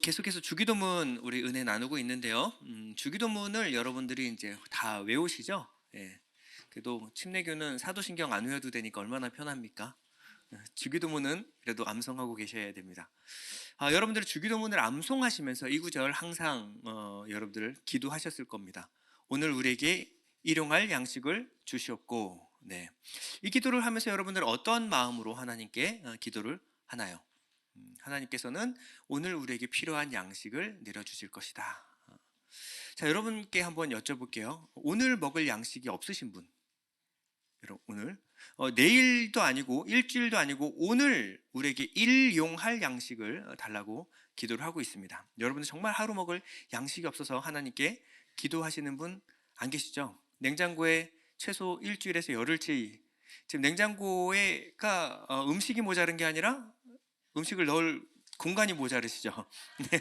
계속해서 주기도문 우리 은혜 나누고 있는데요. 주기도문을 여러분들이 이제 다 외우시죠? 예. 그래도 침례교는 사도신경 안 외워도 되니까 얼마나 편합니까? 주기도문은 그래도 암송하고 계셔야 됩니다. 여러분들 주기도문을 암송하시면서 이 구절 항상 여러분들 기도하셨을 겁니다. 오늘 우리에게 일용할 양식을 주시옵고, 네. 이 기도를 하면서 여러분들 어떤 마음으로 하나님께 기도를 하나요? 하나님께서는 오늘 우리에게 필요한 양식을 내려주실 것이다. 자, 여러분께 한번 여쭤볼게요. 오늘 먹을 양식이 없으신 분, 여러분 오늘 내일도 아니고 일주일도 아니고 오늘 우리에게 일용할 양식을 달라고 기도를 하고 있습니다. 여러분 정말 하루 먹을 양식이 없어서 하나님께 기도하시는 분 안 계시죠? 냉장고에 최소 일주일에서 열흘치, 지금 냉장고에가 음식이 모자른 게 아니라 음식을 넣을 공간이 모자르시죠. 네.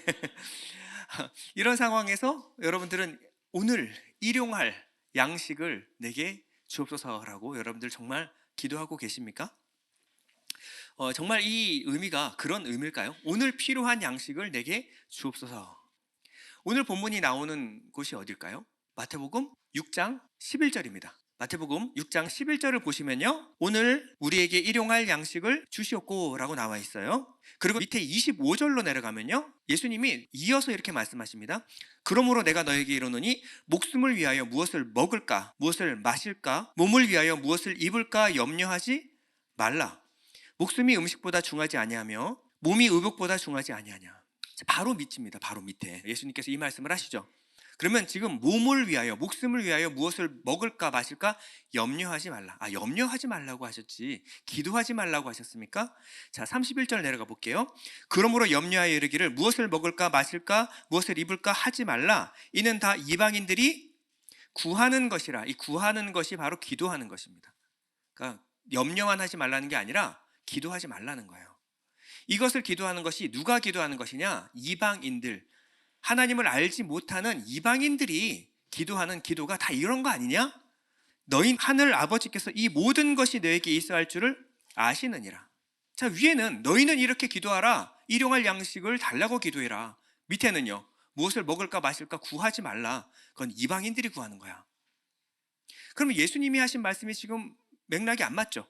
이런 상황에서 여러분들은 오늘 일용할 양식을 내게 주옵소서라고 여러분들 정말 기도하고 계십니까? 정말 이 의미가 그런 의미일까요? 오늘 필요한 양식을 내게 주옵소서. 오늘 본문이 나오는 곳이 어딜까요? 마태복음 6장 11절입니다. 마태복음 6장 11절을 보시면요, 오늘 우리에게 일용할 양식을 주시옵고 라고 나와 있어요. 그리고 밑에 25절로 내려가면요, 예수님이 이어서 이렇게 말씀하십니다. 그러므로 내가 너에게 이르노니 목숨을 위하여 무엇을 먹을까, 무엇을 마실까, 몸을 위하여 무엇을 입을까 염려하지 말라. 목숨이 음식보다 중하지 아니하며 몸이 의복보다 중하지 아니하냐. 바로 밑입니다. 바로 밑에 예수님께서 이 말씀을 하시죠. 그러면 지금 몸을 위하여, 목숨을 위하여 무엇을 먹을까 마실까 염려하지 말라. 염려하지 말라고 하셨지 기도하지 말라고 하셨습니까? 자, 31절 내려가 볼게요. 그러므로 염려하여 이르기를 무엇을 먹을까 마실까 무엇을 입을까 하지 말라. 이는 다 이방인들이 구하는 것이라. 이 구하는 것이 바로 기도하는 것입니다. 그러니까 염려만 하지 말라는 게 아니라 기도하지 말라는 거예요. 이것을 기도하는 것이 누가 기도하는 것이냐? 이방인들, 하나님을 알지 못하는 이방인들이 기도하는 기도가 다 이런 거 아니냐? 너희 하늘 아버지께서 이 모든 것이 너에게 있어야 할 줄을 아시느니라. 자, 위에는 너희는 이렇게 기도하라, 일용할 양식을 달라고 기도해라. 밑에는요, 무엇을 먹을까 마실까 구하지 말라. 그건 이방인들이 구하는 거야. 그러면 예수님이 하신 말씀이 지금 맥락이 안 맞죠?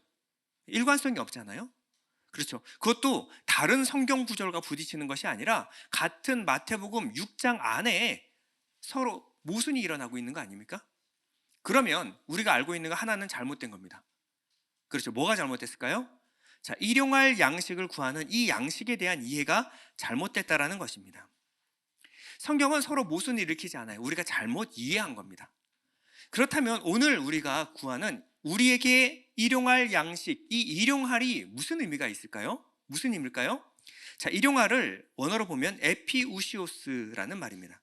일관성이 없잖아요. 그렇죠. 그것도 다른 성경 구절과 부딪히는 것이 아니라 같은 마태복음 6장 안에 서로 모순이 일어나고 있는 거 아닙니까? 그러면 우리가 알고 있는 거 하나는 잘못된 겁니다. 그렇죠. 뭐가 잘못됐을까요? 자, 일용할 양식을 구하는 이 양식에 대한 이해가 잘못됐다라는 것입니다. 성경은 서로 모순을 일으키지 않아요. 우리가 잘못 이해한 겁니다. 그렇다면 오늘 우리가 구하는 우리에게 일용할 양식, 이 일용할이 무슨 의미가 있을까요? 무슨 의미일까요? 자, 일용할을 원어로 보면 에피우시오스라는 말입니다.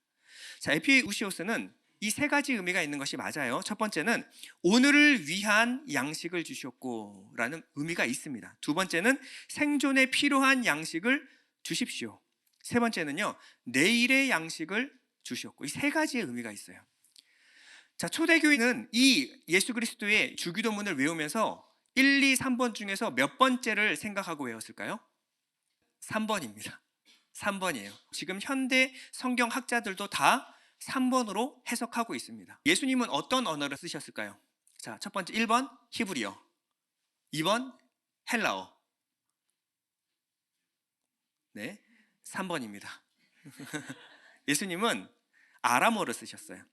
자, 에피우시오스는 이 세 가지 의미가 있는 것이 맞아요. 첫 번째는 오늘을 위한 양식을 주셨고 라는 의미가 있습니다. 두 번째는 생존에 필요한 양식을 주십시오. 세 번째는요, 내일의 양식을 주셨고. 이 세 가지의 의미가 있어요. 자, 초대교회는 이 예수 그리스도의 주기도문을 외우면서 1, 2, 3번 중에서 몇 번째를 생각하고 외웠을까요? 3번입니다. 3번이에요. 지금 현대 성경학자들도 다 3번으로 해석하고 있습니다. 예수님은 어떤 언어를 쓰셨을까요? 자, 첫 번째 1번 히브리어, 2번 헬라어, 네, 3번입니다. 예수님은 아람어를 쓰셨어요.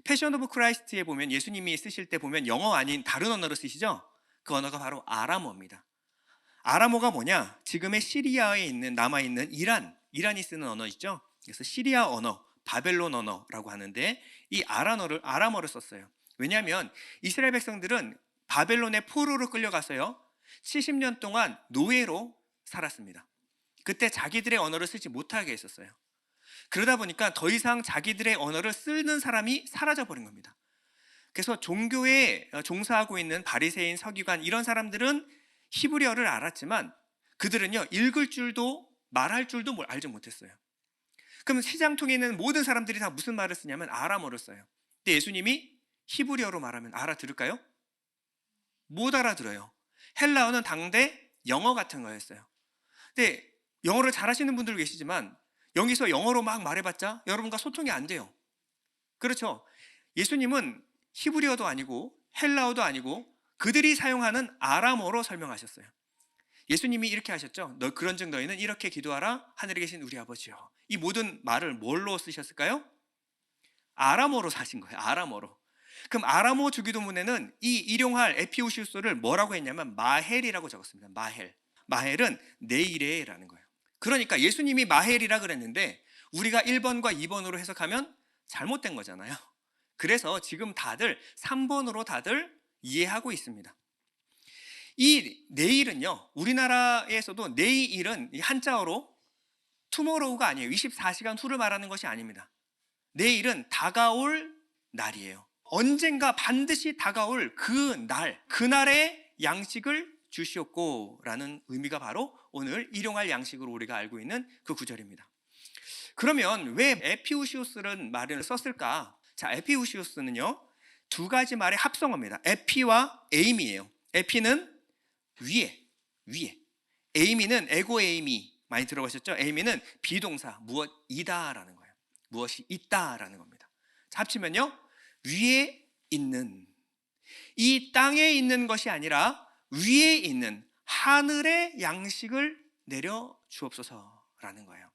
패션 오브 크라이스트에 보면 예수님이 쓰실 때 보면 영어 아닌 다른 언어를 쓰시죠? 그 언어가 바로 아람어입니다. 아람어가 뭐냐? 지금의 시리아에 있는, 남아있는 이란이 쓰는 언어 있죠? 그래서 시리아 언어, 바벨론 언어라고 하는데 이 아람어를 썼어요. 왜냐하면 이스라엘 백성들은 바벨론의 포로로 끌려가서요 70년 동안 노예로 살았습니다. 그때 자기들의 언어를 쓰지 못하게 했었어요. 그러다 보니까 더 이상 자기들의 언어를 쓰는 사람이 사라져버린 겁니다. 그래서 종교에 종사하고 있는 바리새인, 서기관 이런 사람들은 히브리어를 알았지만 그들은요 읽을 줄도 말할 줄도 알지 못했어요. 그럼 시장통에 있는 모든 사람들이 다 무슨 말을 쓰냐면 아람어를 써요. 근데 예수님이 히브리어로 말하면 알아들을까요? 못 알아들어요. 헬라어는 당대 영어 같은 거였어요. 근데 영어를 잘하시는 분들 계시지만 여기서 영어로 막 말해봤자 여러분과 소통이 안 돼요. 그렇죠? 예수님은 히브리어도 아니고 헬라어도 아니고 그들이 사용하는 아람어로 설명하셨어요. 예수님이 이렇게 하셨죠. 그런즉 너희는 이렇게 기도하라. 하늘에 계신 우리 아버지요. 이 모든 말을 뭘로 쓰셨을까요? 아람어로 사신 거예요. 아람어로. 그럼 아람어 주기도문에는 이 일용할 에피우시우스를 뭐라고 했냐면 마헬이라고 적었습니다. 마헬. 마헬은 내일에라는 거예요. 그러니까 예수님이 마헬이라 그랬는데 우리가 1번과 2번으로 해석하면 잘못된 거잖아요. 그래서 지금 다들 3번으로 다들 이해하고 있습니다. 이 내일은요, 우리나라에서도 내일은 한자어로 투모로우가 아니에요. 24시간 후를 말하는 것이 아닙니다. 내일은 다가올 날이에요. 언젠가 반드시 다가올 그 날, 그날의 양식을 주시옵고 라는 의미가 바로 오늘 일용할 양식으로 우리가 알고 있는 그 구절입니다. 그러면 왜 에피우시우스라는 말을 썼을까? 자, 에피우시우스는요, 두 가지 말의 합성어입니다. 에피와 에이미예요. 에피는 위에. 에이미는 에고 에이미 많이 들어보셨죠? 에이미는 비동사 무엇이다라는 거예요. 무엇이 있다라는 겁니다. 자, 합치면요, 위에 있는, 이 땅에 있는 것이 아니라 위에 있는 하늘의 양식을 내려 주옵소서라는 거예요.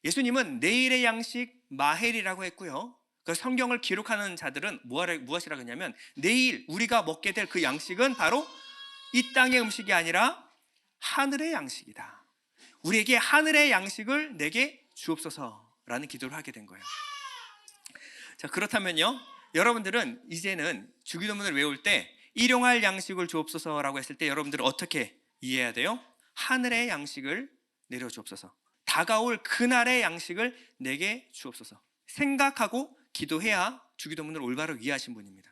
예수님은 내일의 양식 마헬이라고 했고요. 그 성경을 기록하는 자들은 무엇이라고 했냐면 내일 우리가 먹게 될 그 양식은 바로 이 땅의 음식이 아니라 하늘의 양식이다. 우리에게 하늘의 양식을 내게 주옵소서라는 기도를 하게 된 거예요. 자, 그렇다면요, 여러분들은 이제는 주기도문을 외울 때 일용할 양식을 주옵소서라고 했을 때 여러분들은 어떻게 이해해야 돼요? 하늘의 양식을 내려 주옵소서. 다가올 그날의 양식을 내게 주옵소서. 생각하고 기도해야 주기도문을 올바로 이해하신 분입니다.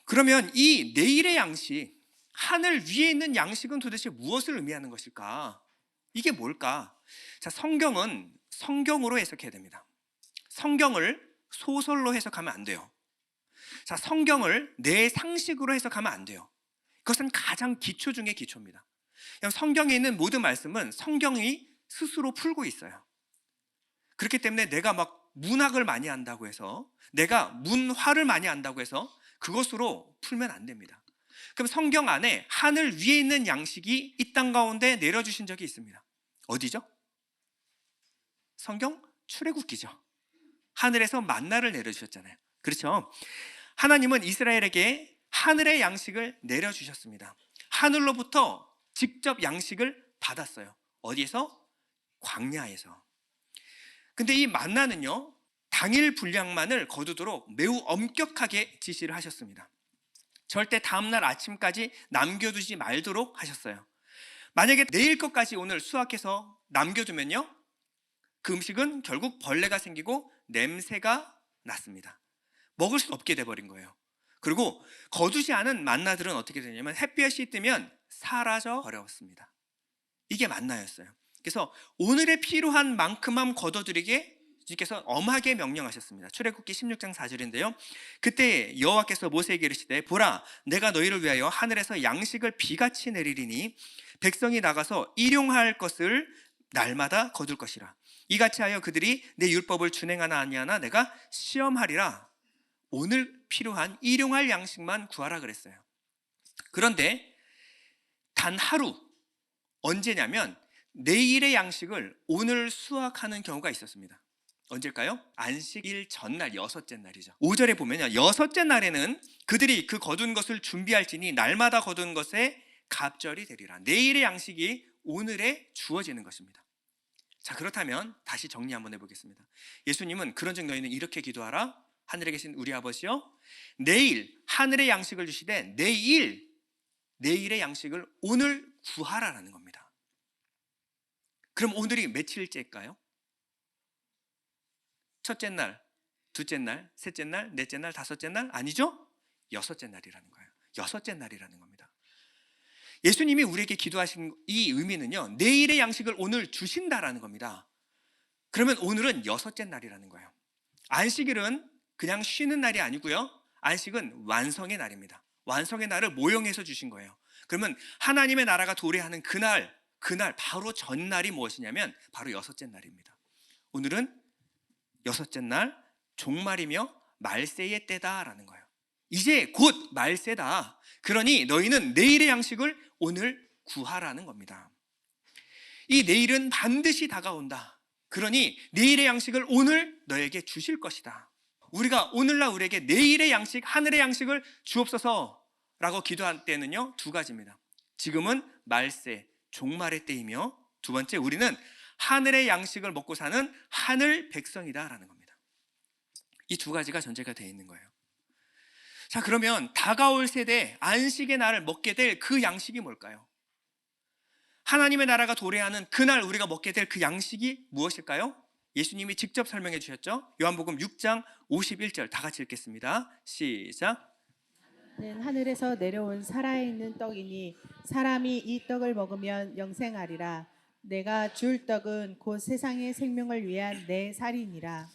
그러면 이 내일의 양식, 하늘 위에 있는 양식은 도대체 무엇을 의미하는 것일까? 이게 뭘까? 자, 성경은 성경으로 해석해야 됩니다. 성경을 소설로 해석하면 안 돼요. 자, 성경을 내 상식으로 해석하면 안 돼요. 그것은 가장 기초 중의 기초입니다. 성경에 있는 모든 말씀은 성경이 스스로 풀고 있어요. 그렇기 때문에 내가 막 문학을 많이 한다고 해서, 내가 문화를 많이 한다고 해서 그것으로 풀면 안 됩니다. 그럼 성경 안에 하늘 위에 있는 양식이 이 땅 가운데 내려주신 적이 있습니다. 어디죠? 성경 출애굽기죠. 하늘에서 만나를 내려주셨잖아요. 그렇죠? 하나님은 이스라엘에게 하늘의 양식을 내려주셨습니다. 하늘로부터 직접 양식을 받았어요. 어디에서? 광야에서. 근데 이 만나는요, 당일 분량만을 거두도록 매우 엄격하게 지시를 하셨습니다. 절대 다음날 아침까지 남겨두지 말도록 하셨어요. 만약에 내일 것까지 오늘 수확해서 남겨두면요, 그 음식은 결국 벌레가 생기고 냄새가 났습니다. 먹을 수 없게 돼버린 거예요. 그리고 거두지 않은 만나들은 어떻게 되냐면 햇볕이 뜨면 사라져 버렸습니다. 이게 만나였어요. 그래서 오늘에 필요한 만큼만 거둬들이게 주께서 엄하게 명령하셨습니다. 출애굽기 16장 4절인데요. 그때 여호와께서 모세에게 이르시되 보라, 내가 너희를 위하여 하늘에서 양식을 비같이 내리리니 백성이 나가서 일용할 것을 날마다 거둘 것이라. 이같이 하여 그들이 내 율법을 준행하나 아니하나 내가 시험하리라. 오늘 필요한 일용할 양식만 구하라 그랬어요. 그런데 단 하루, 언제냐면 내일의 양식을 오늘 수확하는 경우가 있었습니다. 언제일까요? 안식일 전날, 6째 날이죠. 5절에 보면요, 6째 날에는 그들이 그 거둔 것을 준비할지니 날마다 거둔 것에 갑절이 되리라. 내일의 양식이 오늘에 주어지는 것입니다. 자, 그렇다면 다시 정리 한번 해보겠습니다. 예수님은 그런즉 너희는 이렇게 기도하라. 하늘에 계신 우리 아버지여, 내일 하늘의 양식을 주시되 내일의 양식을 오늘 구하라라는 겁니다. 그럼 오늘이 며칠째일까요? 첫째 날, 둘째 날, 셋째 날, 넷째 날, 다섯째 날? 아니죠? 6째 날이라는 거예요. 6째 날이라는 겁니다. 예수님이 우리에게 기도하신 이 의미는요, 내일의 양식을 오늘 주신다라는 겁니다. 그러면 오늘은 6째 날이라는 거예요. 안식일은 그냥 쉬는 날이 아니고요, 안식은 완성의 날입니다. 완성의 날을 모형해서 주신 거예요. 그러면 하나님의 나라가 도래하는 그날 바로 전날이 무엇이냐면 바로 6째 날입니다. 오늘은 여섯째 날 종말이며 말세의 때다라는 거예요. 이제 곧 말세다. 그러니 너희는 내일의 양식을 오늘 구하라는 겁니다. 이 내일은 반드시 다가온다. 그러니 내일의 양식을 오늘 너에게 주실 것이다. 우리가 오늘날 우리에게 내일의 양식, 하늘의 양식을 주옵소서라고 기도할 때는요, 두 가지입니다. 지금은 말세, 종말의 때이며, 두 번째, 우리는 하늘의 양식을 먹고 사는 하늘 백성이다라는 겁니다. 이 두 가지가 전제가 되어 있는 거예요. 자, 그러면 다가올 세대 안식의 날을 먹게 될 그 양식이 뭘까요? 하나님의 나라가 도래하는 그날 우리가 먹게 될 그 양식이 무엇일까요? 예수님이 직접 설명해 주셨죠. 요한복음 6장 51절 다 같이 읽겠습니다. 시작. 하늘에서 내려온 살아있는 떡이니 사람이 이 떡을 먹으면 영생하리라. 내가 줄 떡은 곧 세상의 생명을 위한 내 살이니라.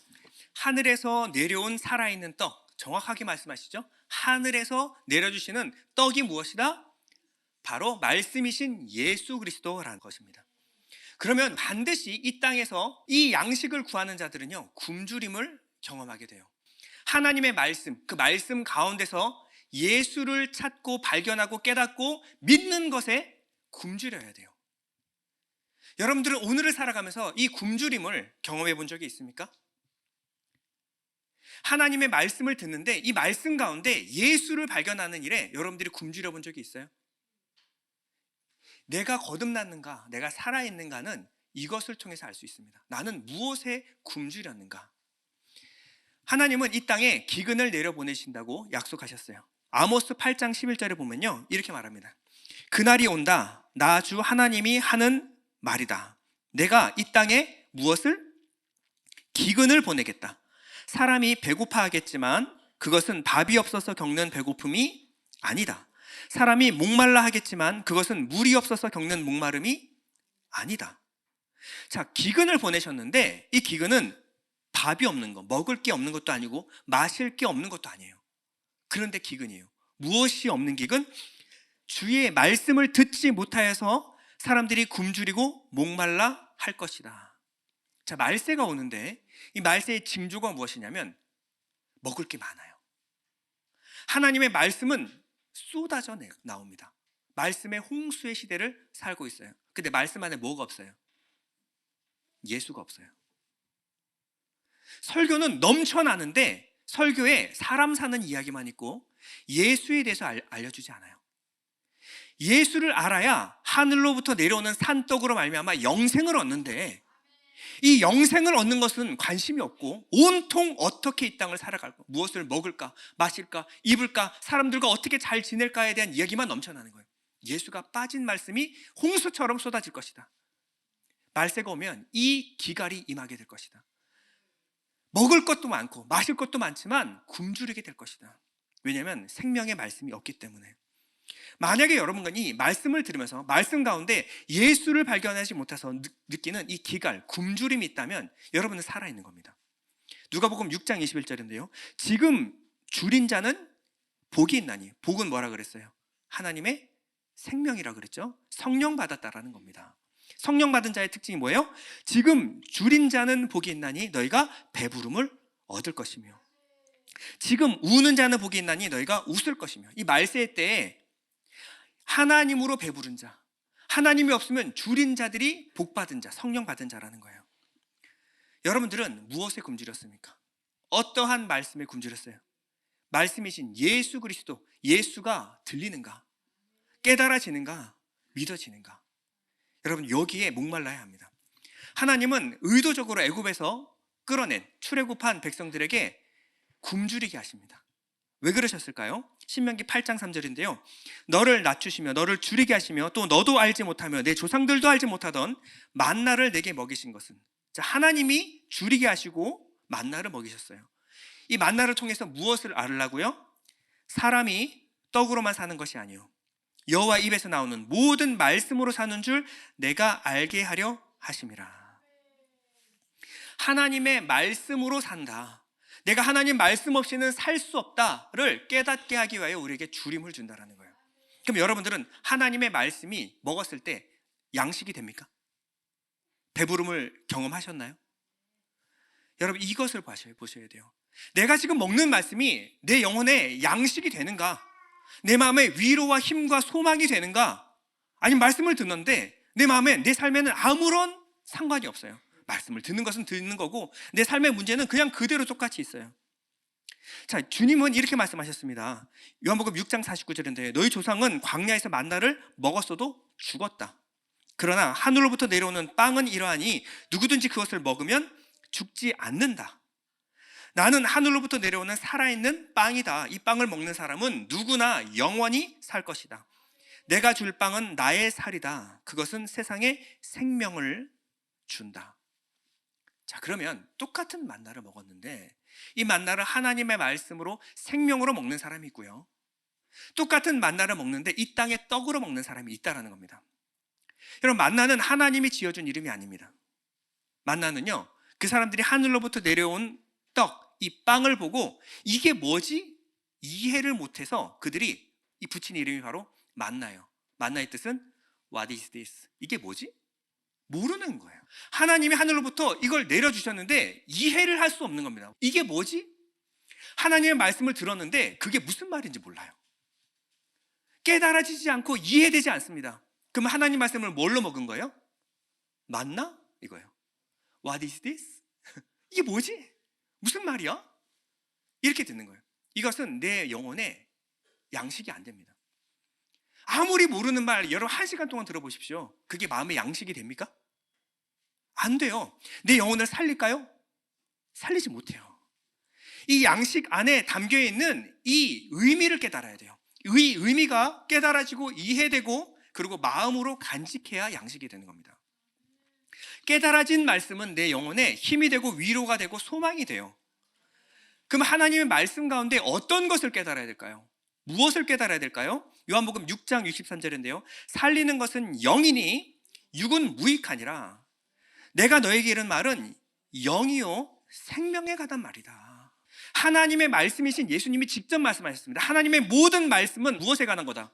하늘에서 내려온 살아있는 떡, 정확하게 말씀하시죠. 하늘에서 내려주시는 떡이 무엇이다? 바로 말씀이신 예수 그리스도라는 것입니다. 그러면 반드시 이 땅에서 이 양식을 구하는 자들은요, 굶주림을 경험하게 돼요. 하나님의 말씀, 그 말씀 가운데서 예수를 찾고 발견하고 깨닫고 믿는 것에 굶주려야 돼요. 여러분들은 오늘을 살아가면서 이 굶주림을 경험해 본 적이 있습니까? 하나님의 말씀을 듣는데 이 말씀 가운데 예수를 발견하는 일에 여러분들이 굶주려 본 적이 있어요? 내가 거듭났는가, 내가 살아있는가는 이것을 통해서 알 수 있습니다. 나는 무엇에 굶주렸는가? 하나님은 이 땅에 기근을 내려보내신다고 약속하셨어요. 아모스 8장 11절에 보면요, 이렇게 말합니다. 그날이 온다. 나 주 하나님이 하는 말이다. 내가 이 땅에 무엇을? 기근을 보내겠다. 사람이 배고파하겠지만 그것은 밥이 없어서 겪는 배고픔이 아니다. 사람이 목말라 하겠지만 그것은 물이 없어서 겪는 목마름이 아니다. 자, 기근을 보내셨는데 이 기근은 밥이 없는 거, 먹을 게 없는 것도 아니고 마실 게 없는 것도 아니에요. 그런데 기근이에요. 무엇이 없는 기근? 주의 말씀을 듣지 못하여서 사람들이 굶주리고 목말라 할 것이다. 자, 말세가 오는데 이 말세의 징조가 무엇이냐면 먹을 게 많아요. 하나님의 말씀은 쏟아져 나옵니다. 말씀의 홍수의 시대를 살고 있어요. 근데 말씀 안에 뭐가 없어요? 예수가 없어요. 설교는 넘쳐나는데 설교에 사람 사는 이야기만 있고 예수에 대해서 알려주지 않아요. 예수를 알아야 하늘로부터 내려오는 산떡으로 말미암아 영생을 얻는데 이 영생을 얻는 것은 관심이 없고 온통 어떻게 이 땅을 살아갈까, 무엇을 먹을까, 마실까, 입을까, 사람들과 어떻게 잘 지낼까에 대한 이야기만 넘쳐나는 거예요. 예수가 빠진 말씀이 홍수처럼 쏟아질 것이다. 말세가 오면 이 기갈이 임하게 될 것이다. 먹을 것도 많고 마실 것도 많지만 굶주리게 될 것이다. 왜냐하면 생명의 말씀이 없기 때문에. 만약에 여러분이 말씀을 들으면서 말씀 가운데 예수를 발견하지 못해서 느끼는 이 기갈, 굶주림이 있다면 여러분은 살아있는 겁니다. 누가복음 6장 21절인데요. 지금 줄인 자는 복이 있나니. 복은 뭐라 그랬어요? 하나님의 생명이라 그랬죠. 성령 받았다라는 겁니다. 성령 받은 자의 특징이 뭐예요? 지금 줄인 자는 복이 있나니 너희가 배부름을 얻을 것이며, 지금 우는 자는 복이 있나니 너희가 웃을 것이며. 이 말세 때에 하나님으로 배부른 자, 하나님이 없으면 줄인 자들이 복 받은 자, 성령 받은 자라는 거예요. 여러분들은 무엇에 굶주렸습니까? 어떠한 말씀에 굶주렸어요? 말씀이신 예수 그리스도, 예수가 들리는가? 깨달아지는가? 믿어지는가? 여러분, 여기에 목말라야 합니다. 하나님은 의도적으로 애굽에서 끌어낸 출애굽한 백성들에게 굶주리게 하십니다. 왜 그러셨을까요? 신명기 8장 3절인데요. 너를 낮추시며 너를 줄이게 하시며 또 너도 알지 못하며 내 조상들도 알지 못하던 만나를 내게 먹이신 것은. 자, 하나님이 줄이게 하시고 만나를 먹이셨어요. 이 만나를 통해서 무엇을 알으려고요? 사람이 떡으로만 사는 것이 아니요, 여호와 입에서 나오는 모든 말씀으로 사는 줄 내가 알게 하려 하심이라. 하나님의 말씀으로 산다. 내가 하나님 말씀 없이는 살 수 없다를 깨닫게 하기 위하여 우리에게 주림을 준다는 거예요. 그럼 여러분들은 하나님의 말씀이 먹었을 때 양식이 됩니까? 배부름을 경험하셨나요? 여러분 이것을 보셔야 돼요. 내가 지금 먹는 말씀이 내 영혼의 양식이 되는가? 내 마음에 위로와 힘과 소망이 되는가? 아니면 말씀을 듣는데 내 마음에, 내 삶에는 아무런 상관이 없어요. 말씀을 듣는 것은 듣는 거고 내 삶의 문제는 그냥 그대로 똑같이 있어요. 자, 주님은 이렇게 말씀하셨습니다. 요한복음 6장 49절인데 너희 조상은 광야에서 만나를 먹었어도 죽었다. 그러나 하늘로부터 내려오는 빵은 이러하니 누구든지 그것을 먹으면 죽지 않는다. 나는 하늘로부터 내려오는 살아있는 빵이다. 이 빵을 먹는 사람은 누구나 영원히 살 것이다. 내가 줄 빵은 나의 살이다. 그것은 세상에 생명을 준다. 자, 그러면 똑같은 만나를 먹었는데 이 만나를 하나님의 말씀으로 생명으로 먹는 사람이 있고요, 똑같은 만나를 먹는데 이 땅의 떡으로 먹는 사람이 있다라는 겁니다. 여러분, 만나는 하나님이 지어준 이름이 아닙니다. 만나는요, 그 사람들이 하늘로부터 내려온 떡, 이 빵을 보고 이게 뭐지? 이해를 못해서 그들이 이 붙인 이름이 바로 만나예요. 만나의 뜻은 What is this? 이게 뭐지? 모르는 거예요. 하나님이 하늘로부터 이걸 내려주셨는데 이해를 할 수 없는 겁니다. 이게 뭐지? 하나님의 말씀을 들었는데 그게 무슨 말인지 몰라요. 깨달아지지 않고 이해되지 않습니다. 그럼 하나님 말씀을 뭘로 먹은 거예요? 만나? 이거예요. What is this? 이게 뭐지? 무슨 말이야? 이렇게 듣는 거예요. 이것은 내 영혼의 양식이 안 됩니다. 아무리 모르는 말 여러분 1시간 동안 들어보십시오. 그게 마음의 양식이 됩니까? 안 돼요. 내 영혼을 살릴까요? 살리지 못해요. 이 양식 안에 담겨있는 이 의미를 깨달아야 돼요. 이 의미가 깨달아지고 이해되고 그리고 마음으로 간직해야 양식이 되는 겁니다. 깨달아진 말씀은 내 영혼에 힘이 되고 위로가 되고 소망이 돼요. 그럼 하나님의 말씀 가운데 어떤 것을 깨달아야 될까요? 무엇을 깨달아야 될까요? 요한복음 6장 63절인데요. 살리는 것은 영이니 육은 무익하니라. 내가 너에게 이른 말은 영이요 생명에 관한 말이다. 하나님의 말씀이신 예수님이 직접 말씀하셨습니다. 하나님의 모든 말씀은 무엇에 관한 거다?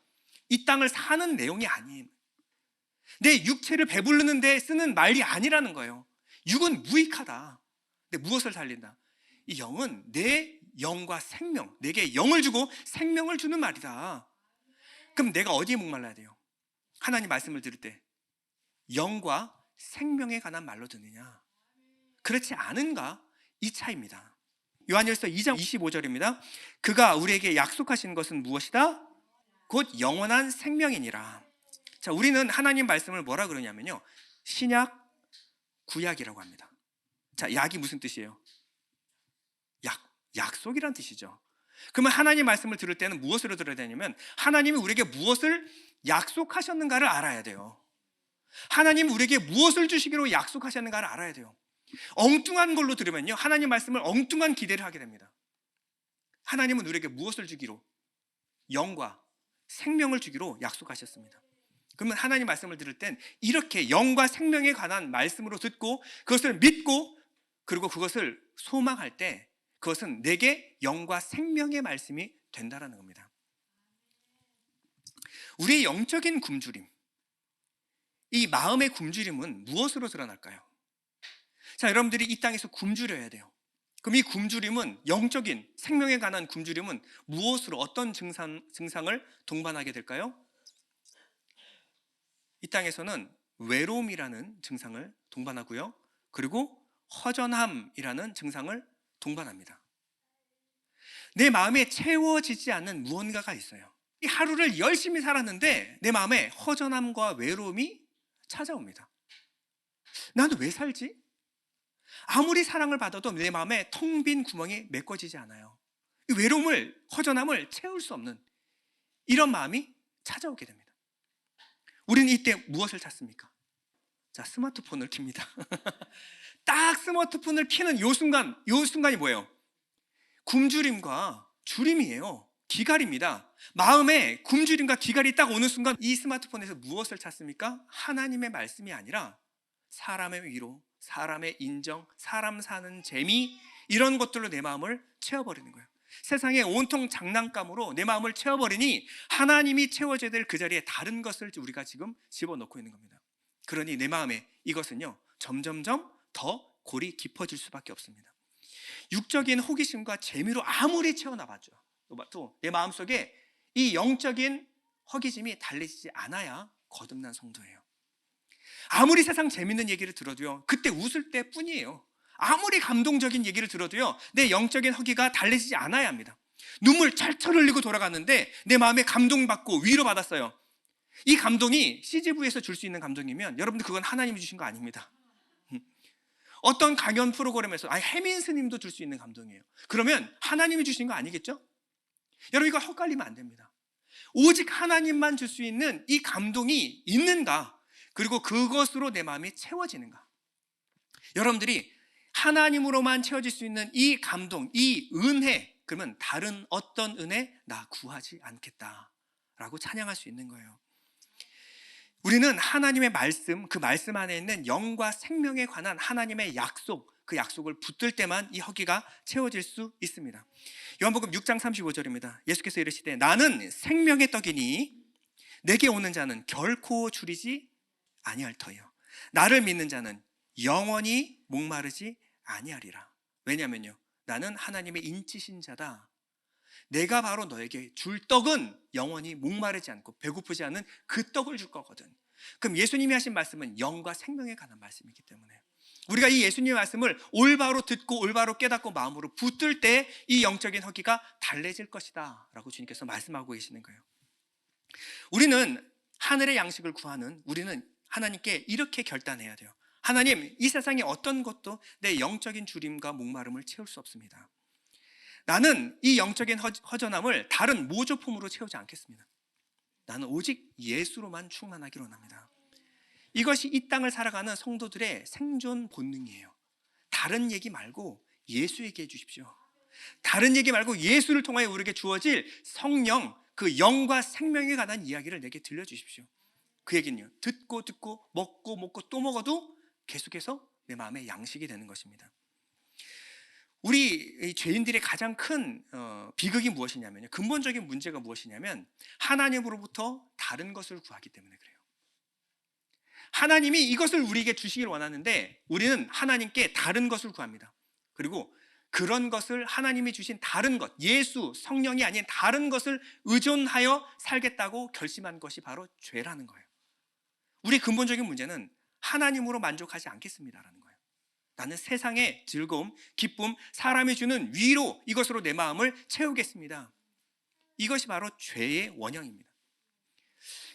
이 땅을 사는 내용이 아닌, 내 육체를 배부르는 데 쓰는 말이 아니라는 거예요. 육은 무익하다. 근데 무엇을 살린다? 이 영은 내 영과 생명, 내게 영을 주고 생명을 주는 말이다. 그럼 내가 어디에 목말라야 돼요? 하나님 말씀을 들을 때 영과 생명에 관한 말로 듣느냐? 그렇지 않은가? 이 차이입니다. 요한일서 2장 25절입니다. 그가 우리에게 약속하신 것은 무엇이다? 곧 영원한 생명이니라. 자, 우리는 하나님 말씀을 뭐라 그러냐면요, 신약, 구약이라고 합니다. 자, 약이 무슨 뜻이에요? 약속이란 뜻이죠. 그러면 하나님 말씀을 들을 때는 무엇으로 들어야 되냐면 하나님이 우리에게 무엇을 약속하셨는가를 알아야 돼요. 하나님이 우리에게 무엇을 주시기로 약속하셨는가를 알아야 돼요. 엉뚱한 걸로 들으면요, 하나님 말씀을 엉뚱한 기대를 하게 됩니다. 하나님은 우리에게 무엇을 주기로? 영과 생명을 주기로 약속하셨습니다. 그러면 하나님 말씀을 들을 땐 이렇게 영과 생명에 관한 말씀으로 듣고 그것을 믿고 그리고 그것을 소망할 때 그것은 내게 영과 생명의 말씀이 된다라는 겁니다. 우리의 영적인 굶주림, 이 마음의 굶주림은 무엇으로 드러날까요? 자, 여러분들이 이 땅에서 굶주려야 돼요. 그럼 이 굶주림은, 영적인 생명에 관한 굶주림은 무엇으로, 어떤 증상을 동반하게 될까요? 이 땅에서는 외로움이라는 증상을 동반하고요, 그리고 허전함이라는 증상을 동반합니다. 내 마음에 채워지지 않는 무언가가 있어요. 이 하루를 열심히 살았는데 내 마음에 허전함과 외로움이 찾아옵니다. 나는 왜 살지? 아무리 사랑을 받아도 내 마음에 텅 빈 구멍이 메꿔지지 않아요. 이 외로움을, 허전함을 채울 수 없는 이런 마음이 찾아오게 됩니다. 우리는 이때 무엇을 찾습니까? 자, 스마트폰을 킵니다. 딱 스마트폰을 켜는 요 순간이 뭐예요? 굶주림과 주림이에요. 기갈입니다. 마음에 굶주림과 기갈이 딱 오는 순간 이 스마트폰에서 무엇을 찾습니까? 하나님의 말씀이 아니라 사람의 위로, 사람의 인정, 사람 사는 재미, 이런 것들로 내 마음을 채워버리는 거예요. 세상에 온통 장난감으로 내 마음을 채워버리니 하나님이 채워져야 될 그 자리에 다른 것을 우리가 지금 집어넣고 있는 겁니다. 그러니 내 마음에 이것은요 점점점 더 골이 깊어질 수밖에 없습니다. 육적인 호기심과 재미로 아무리 채워나봐도 내 마음속에 이 영적인 허기짐이 달래지지 않아야 거듭난 성도예요. 아무리 세상 재밌는 얘기를 들어도요, 그때 웃을 때뿐이에요. 아무리 감동적인 얘기를 들어도요, 내 영적인 허기가 달래지지 않아야 합니다. 눈물 철철 흘리고 돌아갔는데 내 마음에 감동받고 위로받았어요. 이 감동이 CGV에서 줄 수 있는 감동이면 여러분들 그건 하나님이 주신 거 아닙니다. 어떤 강연 프로그램에서 해민 스님도 줄 수 있는 감동이에요. 그러면 하나님이 주신 거 아니겠죠? 여러분 이거 헛갈리면 안 됩니다. 오직 하나님만 줄 수 있는 이 감동이 있는가? 그리고 그것으로 내 마음이 채워지는가? 여러분들이 하나님으로만 채워질 수 있는 이 감동, 이 은혜, 그러면 다른 어떤 은혜 나 구하지 않겠다라고 찬양할 수 있는 거예요. 우리는 하나님의 말씀, 그 말씀 안에 있는 영과 생명에 관한 하나님의 약속, 그 약속을 붙들 때만 이 허기가 채워질 수 있습니다. 요한복음 6장 35절입니다. 예수께서 이르시되 나는 생명의 떡이니 내게 오는 자는 결코 줄이지 아니할 터요. 나를 믿는 자는 영원히 목마르지 아니하리라. 왜냐면요, 나는 하나님의 인치신 자다. 내가 바로 너에게 줄 떡은 영원히 목마르지 않고 배고프지 않은 그 떡을 줄 거거든. 그럼 예수님이 하신 말씀은 영과 생명에 관한 말씀이기 때문에 우리가 이 예수님의 말씀을 올바로 듣고 올바로 깨닫고 마음으로 붙들 때 이 영적인 허기가 달래질 것이다 라고 주님께서 말씀하고 계시는 거예요. 우리는 하늘의 양식을 구하는 우리는 하나님께 이렇게 결단해야 돼요. 하나님, 이 세상의 어떤 것도 내 영적인 주림과 목마름을 채울 수 없습니다. 나는 이 영적인 허전함을 다른 모조품으로 채우지 않겠습니다. 나는 오직 예수로만 충만하기를 원합니다. 이것이 이 땅을 살아가는 성도들의 생존 본능이에요. 다른 얘기 말고 예수 얘기해 주십시오. 다른 얘기 말고 예수를 통하여 우리에게 주어질 성령, 그 영과 생명에 관한 이야기를 내게 들려주십시오. 그 얘기는요, 듣고 먹고 또 먹어도 계속해서 내 마음의 양식이 되는 것입니다. 우리 죄인들의 가장 큰 비극이 무엇이냐면요, 근본적인 문제가 무엇이냐면 하나님으로부터 다른 것을 구하기 때문에 그래요. 하나님이 이것을 우리에게 주시길 원하는데 우리는 하나님께 다른 것을 구합니다. 그리고 그런 것을 하나님이 주신 다른 것, 예수, 성령이 아닌 다른 것을 의존하여 살겠다고 결심한 것이 바로 죄라는 거예요. 우리 근본적인 문제는 하나님으로 만족하지 않겠습니다라는 거예요. 나는 세상의 즐거움, 기쁨, 사람이 주는 위로, 이것으로 내 마음을 채우겠습니다. 이것이 바로 죄의 원형입니다.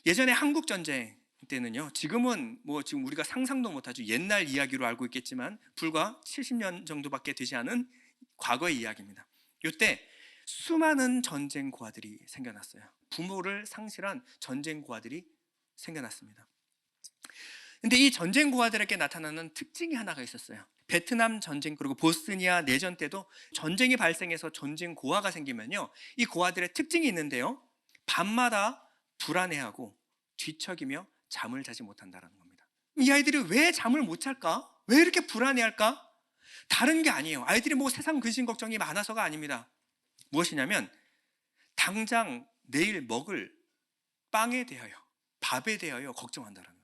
예전에 한국전쟁 때는요, 지금은 지금 우리가 상상도 못하죠. 옛날 이야기로 알고 있겠지만 불과 70년 정도밖에 되지 않은 과거의 이야기입니다. 이때 수많은 전쟁 고아들이 생겨났어요. 부모를 상실한 전쟁 고아들이 생겨났습니다. 근데 이 전쟁 고아들에게 나타나는 특징이 하나가 있었어요. 베트남 전쟁 그리고 보스니아 내전 때도 전쟁이 발생해서 전쟁 고아가 생기면요, 이 고아들의 특징이 있는데요, 밤마다 불안해하고 뒤척이며 잠을 자지 못한다는 겁니다. 이 아이들이 왜 잠을 못 잘까? 왜 이렇게 불안해할까? 다른 게 아니에요. 아이들이 세상 근심 걱정이 많아서가 아닙니다. 무엇이냐면 당장 내일 먹을 빵에 대하여, 밥에 대하여 걱정한다는 거예요.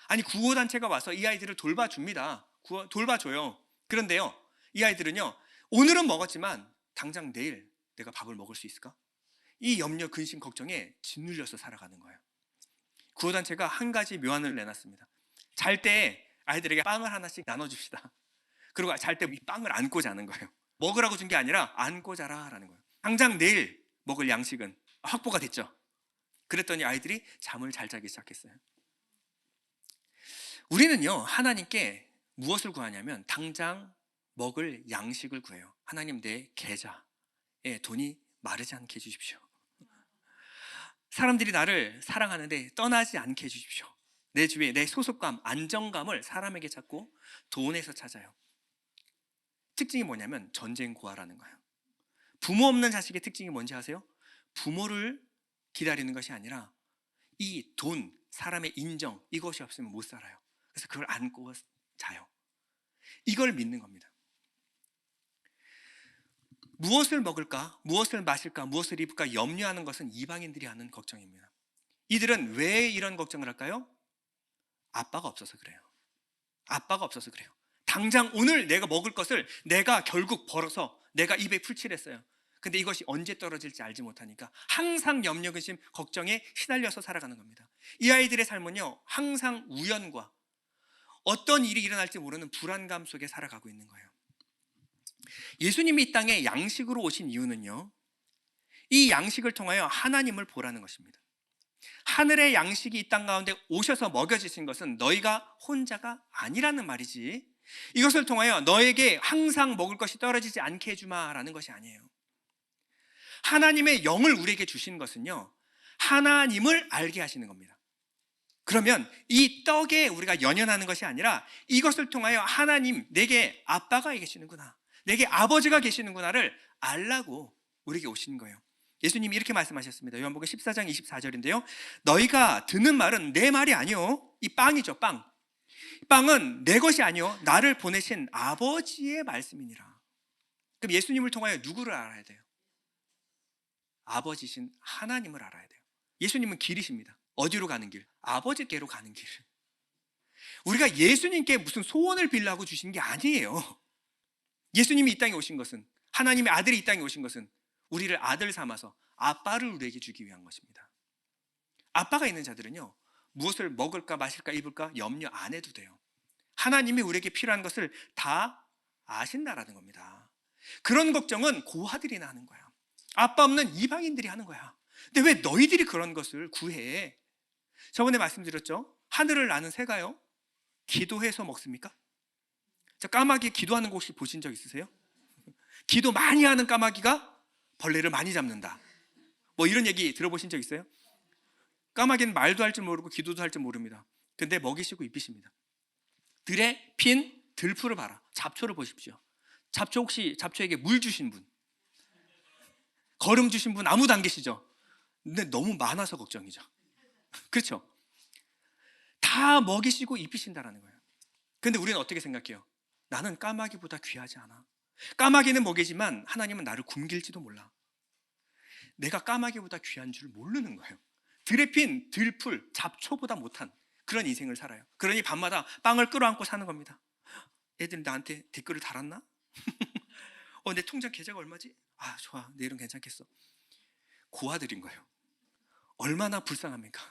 아니, 구호단체가 와서 이 아이들을 돌봐줍니다. 돌봐줘요. 그런데요, 이 아이들은요, 오늘은 먹었지만 당장 내일 내가 밥을 먹을 수 있을까? 이 염려, 근심, 걱정에 짓눌려서 살아가는 거예요. 구호단체가 한 가지 묘안을 내놨습니다. 잘 때 아이들에게 빵을 하나씩 나눠줍시다. 그리고 잘 때 이 빵을 안고 자는 거예요. 먹으라고 준 게 아니라 안고 자라라는 거예요. 당장 내일 먹을 양식은 확보가 됐죠. 그랬더니 아이들이 잠을 잘 자기 시작했어요. 우리는요, 하나님께 무엇을 구하냐면 당장 먹을 양식을 구해요. 하나님, 내 계좌에 돈이 마르지 않게 해주십시오. 사람들이 나를 사랑하는데 떠나지 않게 해주십시오. 내 주위에 내 소속감, 안정감을 사람에게 찾고 돈에서 찾아요. 특징이 뭐냐면 전쟁 고아라는 거예요. 부모 없는 자식의 특징이 뭔지 아세요? 부모를 기다리는 것이 아니라 이 돈, 사람의 인정, 이것이 없으면 못 살아요. 그래서 그걸 안고 자요. 이걸 믿는 겁니다. 무엇을 먹을까, 무엇을 마실까, 무엇을 입을까 염려하는 것은 이방인들이 하는 걱정입니다. 이들은 왜 이런 걱정을 할까요? 아빠가 없어서 그래요. 아빠가 없어서 그래요. 당장 오늘 내가 먹을 것을 내가 결국 벌어서 내가 입에 풀칠했어요. 근데 이것이 언제 떨어질지 알지 못하니까 항상 염려, 근심, 걱정에 시달려서 살아가는 겁니다. 이 아이들의 삶은요, 항상 우연과 어떤 일이 일어날지 모르는 불안감 속에 살아가고 있는 거예요. 예수님이 이 땅에 양식으로 오신 이유는요, 이 양식을 통하여 하나님을 보라는 것입니다. 하늘의 양식이 이 땅 가운데 오셔서 먹여주신 것은 너희가 혼자가 아니라는 말이지, 이것을 통하여 너에게 항상 먹을 것이 떨어지지 않게 해주마라는 것이 아니에요. 하나님의 영을 우리에게 주신 것은요, 하나님을 알게 하시는 겁니다. 그러면 이 떡에 우리가 연연하는 것이 아니라 이것을 통하여 하나님, 내게 아빠가 계시는구나, 내게 아버지가 계시는구나를 알라고 우리에게 오신 거예요. 예수님이 이렇게 말씀하셨습니다. 요한복음 14장 24절인데요. 너희가 듣는 말은 내 말이 아니요, 이 빵이죠, 빵. 빵은 내 것이 아니요, 나를 보내신 아버지의 말씀이니라. 그럼 예수님을 통하여 누구를 알아야 돼요? 아버지신 하나님을 알아야 돼요. 예수님은 길이십니다. 어디로 가는 길? 아버지께로 가는 길. 우리가 예수님께 무슨 소원을 빌라고 주신 게 아니에요. 예수님이 이 땅에 오신 것은, 하나님의 아들이 이 땅에 오신 것은 우리를 아들 삼아서 아빠를 우리에게 주기 위한 것입니다. 아빠가 있는 자들은요, 무엇을 먹을까 마실까 입을까 염려 안 해도 돼요. 하나님이 우리에게 필요한 것을 다 아신다라는 겁니다. 그런 걱정은 고아들이나 하는 거야. 아빠 없는 이방인들이 하는 거야. 근데 왜 너희들이 그런 것을 구해? 저번에 말씀드렸죠? 하늘을 나는 새가요, 기도해서 먹습니까? 자, 까마귀 기도하는 거 혹시 보신 적 있으세요? 기도 많이 하는 까마귀가 벌레를 많이 잡는다, 뭐 이런 얘기 들어보신 적 있어요? 까마귀는 말도 할 줄 모르고 기도도 할 줄 모릅니다. 근데 먹이시고 입히십니다. 들에 핀 들풀을 봐라. 잡초를 보십시오. 잡초, 혹시 잡초에게 물 주신 분, 거름 주신 분 아무도 안 계시죠? 근데 너무 많아서 걱정이죠. 그렇죠? 다 먹이시고 입히신다라는 거예요. 근데 우리는 어떻게 생각해요? 나는 까마귀보다 귀하지 않아. 까마귀는 먹이지만 하나님은 나를 굶길지도 몰라. 내가 까마귀보다 귀한 줄 모르는 거예요. 들에 핀 들풀, 잡초보다 못한 그런 인생을 살아요. 그러니 밤마다 빵을 끌어안고 사는 겁니다. 애들 나한테 댓글을 달았나? 내 통장 계좌가 얼마지? 아, 좋아, 내일은 괜찮겠어. 고아들인 거예요. 얼마나 불쌍합니까?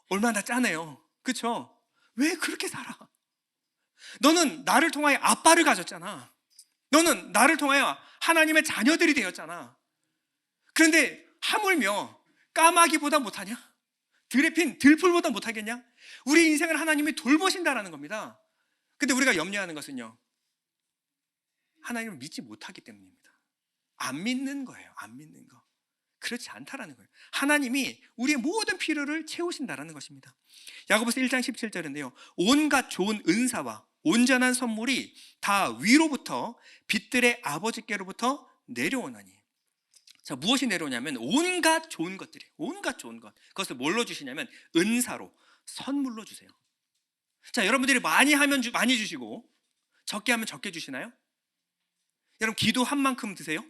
얼마나 짠해요. 그렇죠? 왜 그렇게 살아? 너는 나를 통하여 아빠를 가졌잖아. 너는 나를 통하여 하나님의 자녀들이 되었잖아. 그런데 하물며 까마귀보다 못하냐? 들에 핀 들풀보다 못하겠냐? 우리 인생을 하나님이 돌보신다라는 겁니다. 근데 우리가 염려하는 것은요, 하나님을 믿지 못하기 때문입니다. 안 믿는 거예요. 안 믿는 거. 그렇지 않다라는 거예요. 하나님이 우리의 모든 필요를 채우신다라는 것입니다. 야고보서 1장 17절인데요. 온갖 좋은 은사와 온전한 선물이 다 위로부터 빛들의 아버지께로부터 내려오나니. 자, 무엇이 내려오냐면 온갖 좋은 것들이에요. 온갖 좋은 것. 그것을 뭘로 주시냐면 은사로, 선물로 주세요. 자, 여러분들이 많이 하면 많이 주시고 적게 하면 적게 주시나요? 여러분 기도한 만큼 드세요?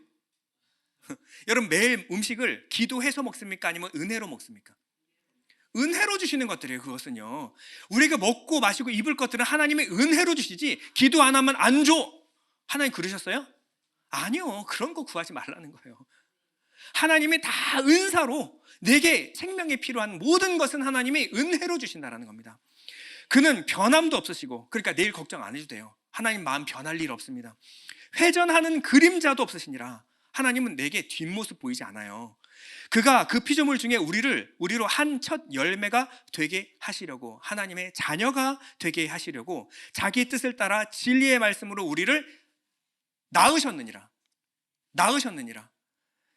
여러분 매일 음식을 기도해서 먹습니까? 아니면 은혜로 먹습니까? 은혜로 주시는 것들이에요. 그것은요, 우리가 먹고 마시고 입을 것들은 하나님의 은혜로 주시지 기도 안 하면 안 줘, 하나님 그러셨어요? 아니요, 그런 거 구하지 말라는 거예요. 하나님이 다 은사로 내게 생명에 필요한 모든 것은 하나님이 은혜로 주신다는 겁니다. 그는 변함도 없으시고, 그러니까 내일 걱정 안 해도 돼요. 하나님 마음 변할 일 없습니다. 회전하는 그림자도 없으시니라. 하나님은 내게 뒷모습 보이지 않아요. 그가 그 피조물 중에 우리로 한 첫 열매가 되게 하시려고, 하나님의 자녀가 되게 하시려고 자기 뜻을 따라 진리의 말씀으로 우리를 낳으셨느니라.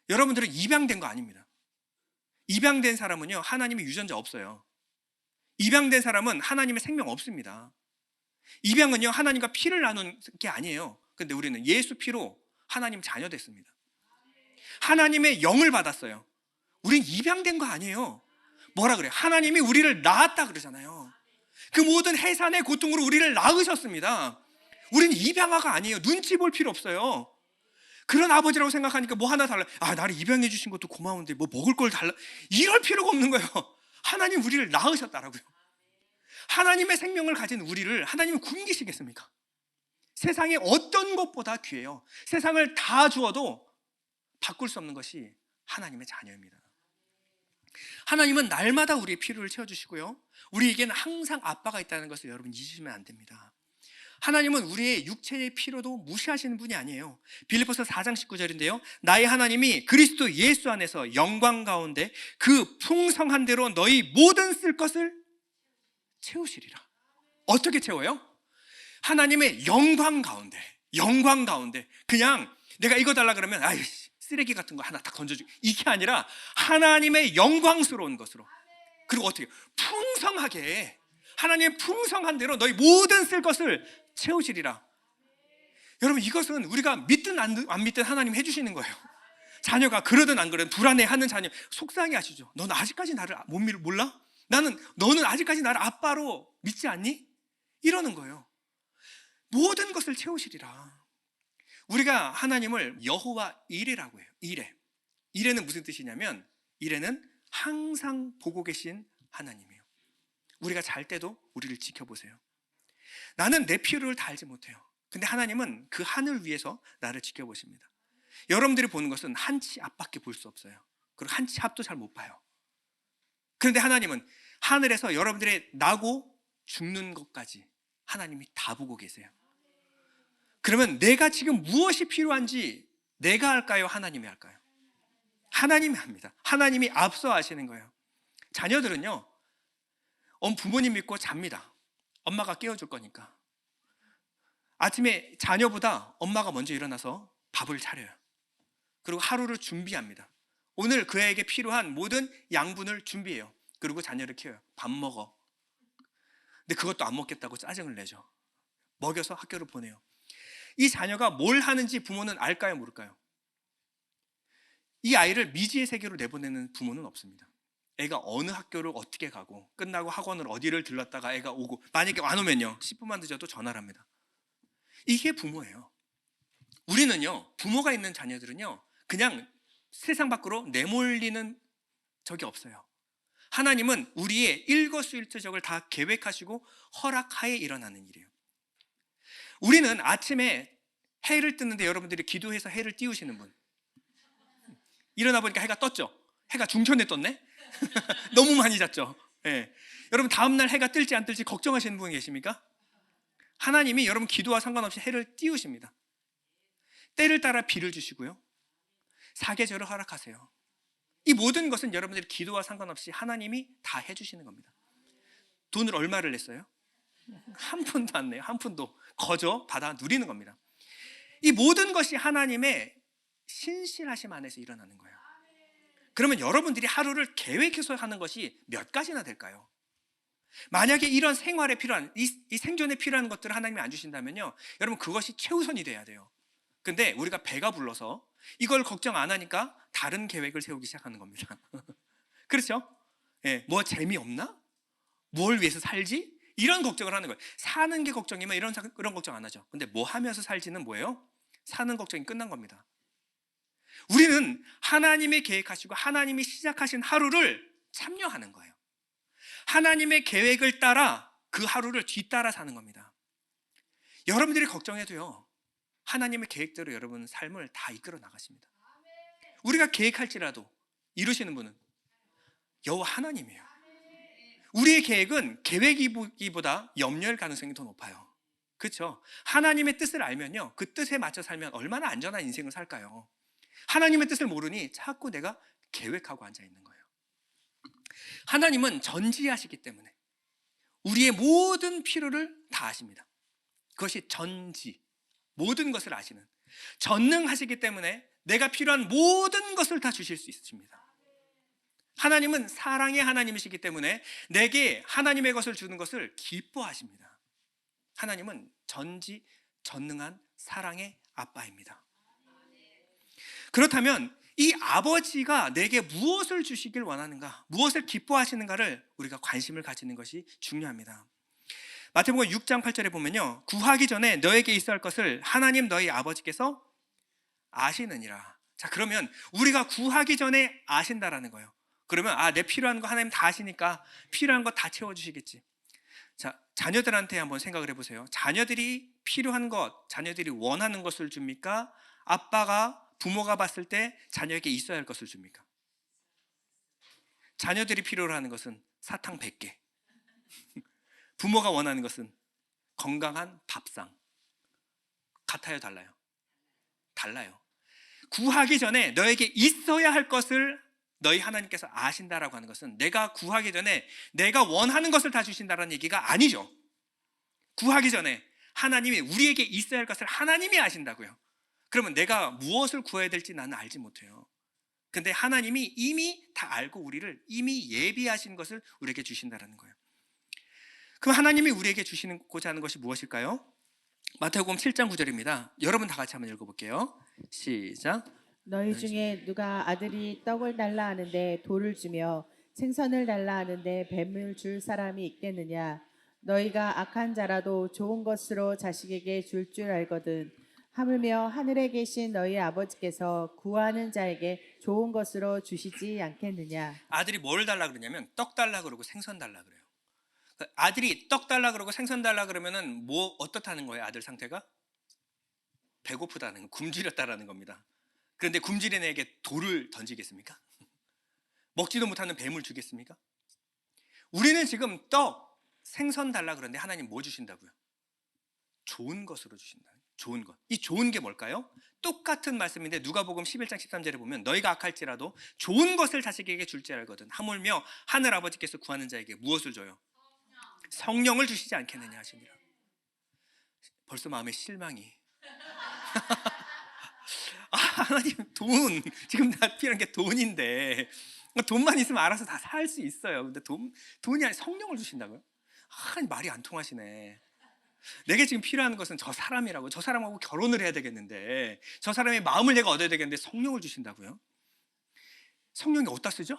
여러분들은 입양된 거 아닙니다. 입양된 사람은요, 하나님의 유전자 없어요. 입양된 사람은 하나님의 생명 없습니다. 입양은요, 하나님과 피를 나눈 게 아니에요. 근데 우리는 예수 피로 하나님 자녀 됐습니다. 하나님의 영을 받았어요. 우린 입양된 거 아니에요. 뭐라 그래요? 하나님이 우리를 낳았다 그러잖아요. 그 모든 해산의 고통으로 우리를 낳으셨습니다. 우린 입양아가 아니에요. 눈치 볼 필요 없어요. 그런 아버지라고 생각하니까 뭐 하나 달라. 아, 나를 입양해 주신 것도 고마운데 뭐 먹을 걸 달라. 이럴 필요가 없는 거예요. 하나님 우리를 낳으셨다라고요. 하나님의 생명을 가진 우리를 하나님은 굶기시겠습니까? 세상의 어떤 것보다 귀해요. 세상을 다 주어도 바꿀 수 없는 것이 하나님의 자녀입니다. 하나님은 날마다 우리의 필요를 채워주시고요, 우리에게는 항상 아빠가 있다는 것을 여러분 잊으시면 안 됩니다. 하나님은 우리의 육체의 필요도 무시하시는 분이 아니에요. 빌립보서 4장 19절인데요, 나의 하나님이 그리스도 예수 안에서 영광 가운데 그 풍성한 대로 너희 모든 쓸 것을 채우시리라. 어떻게 채워요? 하나님의 영광 가운데 그냥 내가 이거 달라 그러면 아이 쓰레기 같은 거 하나 딱 던져주고, 이게 아니라 하나님의 영광스러운 것으로, 그리고 어떻게 풍성하게 하나님의 풍성한 대로 너희 모든 쓸 것을 채우시리라. 여러분, 이것은 우리가 믿든 안 믿든 하나님 해주시는 거예요. 자녀가 그러든 안 그러든 불안해하는 자녀 속상해 하시죠. 너는 아직까지 나를 몰라? 너는 아직까지 나를 아빠로 믿지 않니? 이러는 거예요. 모든 것을 채우시리라. 우리가 하나님을 여호와 이레라고 해요. 이레는 무슨 뜻이냐면, 이레는 항상 보고 계신 하나님이에요. 우리가 잘 때도 우리를 지켜보세요. 나는 내 필요를 다 알지 못해요. 근데 하나님은 그 하늘 위에서 나를 지켜보십니다. 여러분들이 보는 것은 한 치 앞밖에 볼 수 없어요. 그리고 한 치 앞도 잘 못 봐요. 그런데 하나님은 하늘에서 여러분들의 나고 죽는 것까지 하나님이 다 보고 계세요. 그러면 내가 지금 무엇이 필요한지 내가 할까요? 하나님이 할까요? 하나님이 합니다. 하나님이 앞서 하시는 거예요. 자녀들은요, 부모님 믿고 잡니다. 엄마가 깨워줄 거니까. 아침에 자녀보다 엄마가 먼저 일어나서 밥을 차려요. 그리고 하루를 준비합니다. 오늘 그에게 필요한 모든 양분을 준비해요. 그리고 자녀를 키워요. 밥 먹어. 근데 그것도 안 먹겠다고 짜증을 내죠. 먹여서 학교를 보내요. 이 자녀가 뭘 하는지 부모는 알까요, 모를까요? 이 아이를 미지의 세계로 내보내는 부모는 없습니다. 애가 어느 학교를 어떻게 가고, 끝나고 학원을 어디를 들렀다가 애가 오고, 만약에 안 오면요 10분만 늦어도 전화를 합니다. 이게 부모예요. 우리는요, 부모가 있는 자녀들은요 그냥 세상 밖으로 내몰리는 적이 없어요. 하나님은 우리의 일거수일투족을 다 계획하시고 허락하에 일어나는 일이에요. 우리는 아침에 해를 뜨는데 여러분들이 기도해서 해를 띄우시는 분, 일어나 보니까 해가 떴죠. 해가 중천에 떴네. 너무 많이 잤죠. 네. 여러분, 다음날 해가 뜰지 안 뜰지 걱정하시는 분 계십니까? 하나님이 여러분 기도와 상관없이 해를 띄우십니다. 때를 따라 비를 주시고요, 사계절을 허락하세요. 이 모든 것은 여러분들의 기도와 상관없이 하나님이 다 해주시는 겁니다. 돈을 얼마를 냈어요? 한 푼도 안 내요. 한 푼도 거저 받아 누리는 겁니다. 이 모든 것이 하나님의 신실하심 안에서 일어나는 거예요. 그러면 여러분들이 하루를 계획해서 하는 것이 몇 가지나 될까요? 만약에 이런 생활에 필요한, 이 생존에 필요한 것들을 하나님이 안 주신다면요, 여러분 그것이 최우선이 돼야 돼요. 근데 우리가 배가 불러서 이걸 걱정 안 하니까 다른 계획을 세우기 시작하는 겁니다. 그렇죠? 예, 뭐 재미없나? 뭘 위해서 살지? 이런 걱정을 하는 거예요. 사는 게 걱정이면 이런 걱정 안 하죠. 근데 뭐 하면서 살지는 뭐예요? 사는 걱정이 끝난 겁니다. 우리는 하나님이 계획하시고 하나님이 시작하신 하루를 참여하는 거예요. 하나님의 계획을 따라 그 하루를 뒤따라 사는 겁니다. 여러분들이 걱정해도요, 하나님의 계획대로 여러분 삶을 다 이끌어 나가십니다. 우리가 계획할지라도 이루시는 분은 여호와 하나님이에요. 우리의 계획은 계획이기보다 염려일 가능성이 더 높아요. 그렇죠? 하나님의 뜻을 알면요, 그 뜻에 맞춰 살면 얼마나 안전한 인생을 살까요? 하나님의 뜻을 모르니 자꾸 내가 계획하고 앉아 있는 거예요. 하나님은 전지하시기 때문에 우리의 모든 필요를 다 아십니다. 그것이 전지, 모든 것을 아시는, 전능하시기 때문에 내가 필요한 모든 것을 다 주실 수 있습니다. 하나님은 사랑의 하나님이시기 때문에 내게 하나님의 것을 주는 것을 기뻐하십니다. 하나님은 전지전능한 사랑의 아빠입니다. 그렇다면 이 아버지가 내게 무엇을 주시길 원하는가, 무엇을 기뻐하시는가를 우리가 관심을 가지는 것이 중요합니다. 마태복음 6장 8절에 보면요, 구하기 전에 너에게 있어야 할 것을 하나님 너희 아버지께서 아시느니라. 자, 그러면 우리가 구하기 전에 아신다라는 거예요. 그러면 내 필요한 거 하나님 다 아시니까 필요한 거 다 채워주시겠지. 자, 자녀들한테 한번 생각을 해보세요. 자녀들이 필요한 것, 자녀들이 원하는 것을 줍니까? 아빠가, 부모가 봤을 때 자녀에게 있어야 할 것을 줍니까? 자녀들이 필요로 하는 것은 사탕 100개. 부모가 원하는 것은 건강한 밥상. 같아요, 달라요? 달라요. 구하기 전에 너에게 있어야 할 것을 너희 하나님께서 아신다라고 하는 것은 내가 구하기 전에 내가 원하는 것을 다 주신다는 얘기가 아니죠. 구하기 전에 하나님이 우리에게 있어야 할 것을 하나님이 아신다고요. 그러면 내가 무엇을 구해야 될지 나는 알지 못해요. 근데 하나님이 이미 다 알고 우리를 이미 예비하신 것을 우리에게 주신다는 거예요. 그럼 하나님이 우리에게 주시고자 하는 것이 무엇일까요? 마태복음 7장 9절입니다. 여러분 다 같이 한번 읽어볼게요. 시작. 너희 중에 누가 아들이 떡을 달라 하는데 돌을 주며 생선을 달라 하는데 뱀을 줄 사람이 있겠느냐? 너희가 악한 자라도 좋은 것으로 자식에게 줄 줄 알거든. 하물며 하늘에 계신 너희 아버지께서 구하는 자에게 좋은 것으로 주시지 않겠느냐? 아들이 뭘 달라 그러냐면 떡 달라 그러고 생선 달라 그래요. 아들이 떡 달라 그러고 생선 달라 그러면은 뭐 어떻다는 거예요? 아들 상태가? 배고프다는 거, 굶주렸다라는 겁니다. 그런데 굶주린 애에게 돌을 던지겠습니까? 먹지도 못하는 뱀을 주겠습니까? 우리는 지금 떡, 생선 달라 그러는데 하나님 뭐 주신다고요? 좋은 것으로 주신다. 좋은 것. 이 좋은 게 뭘까요? 똑같은 말씀인데 누가복음 11장 13절에 보면 너희가 악할지라도 좋은 것을 자식에게 줄지 알거든. 하물며 하늘 아버지께서 구하는 자에게 무엇을 줘요? 성령을 주시지 않겠느냐 하시니라. 벌써 마음에 실망이. 하나님 돈, 지금 나 필요한 게 돈인데 돈만 있으면 알아서 다 살 수 있어요. 근데 돈이 아니라 성령을 주신다고요? 말이 안 통하시네. 내게 지금 필요한 것은 저 사람이라고. 저 사람하고 결혼을 해야 되겠는데, 저 사람의 마음을 내가 얻어야 되겠는데 성령을 주신다고요? 성령이 어디다 쓰죠?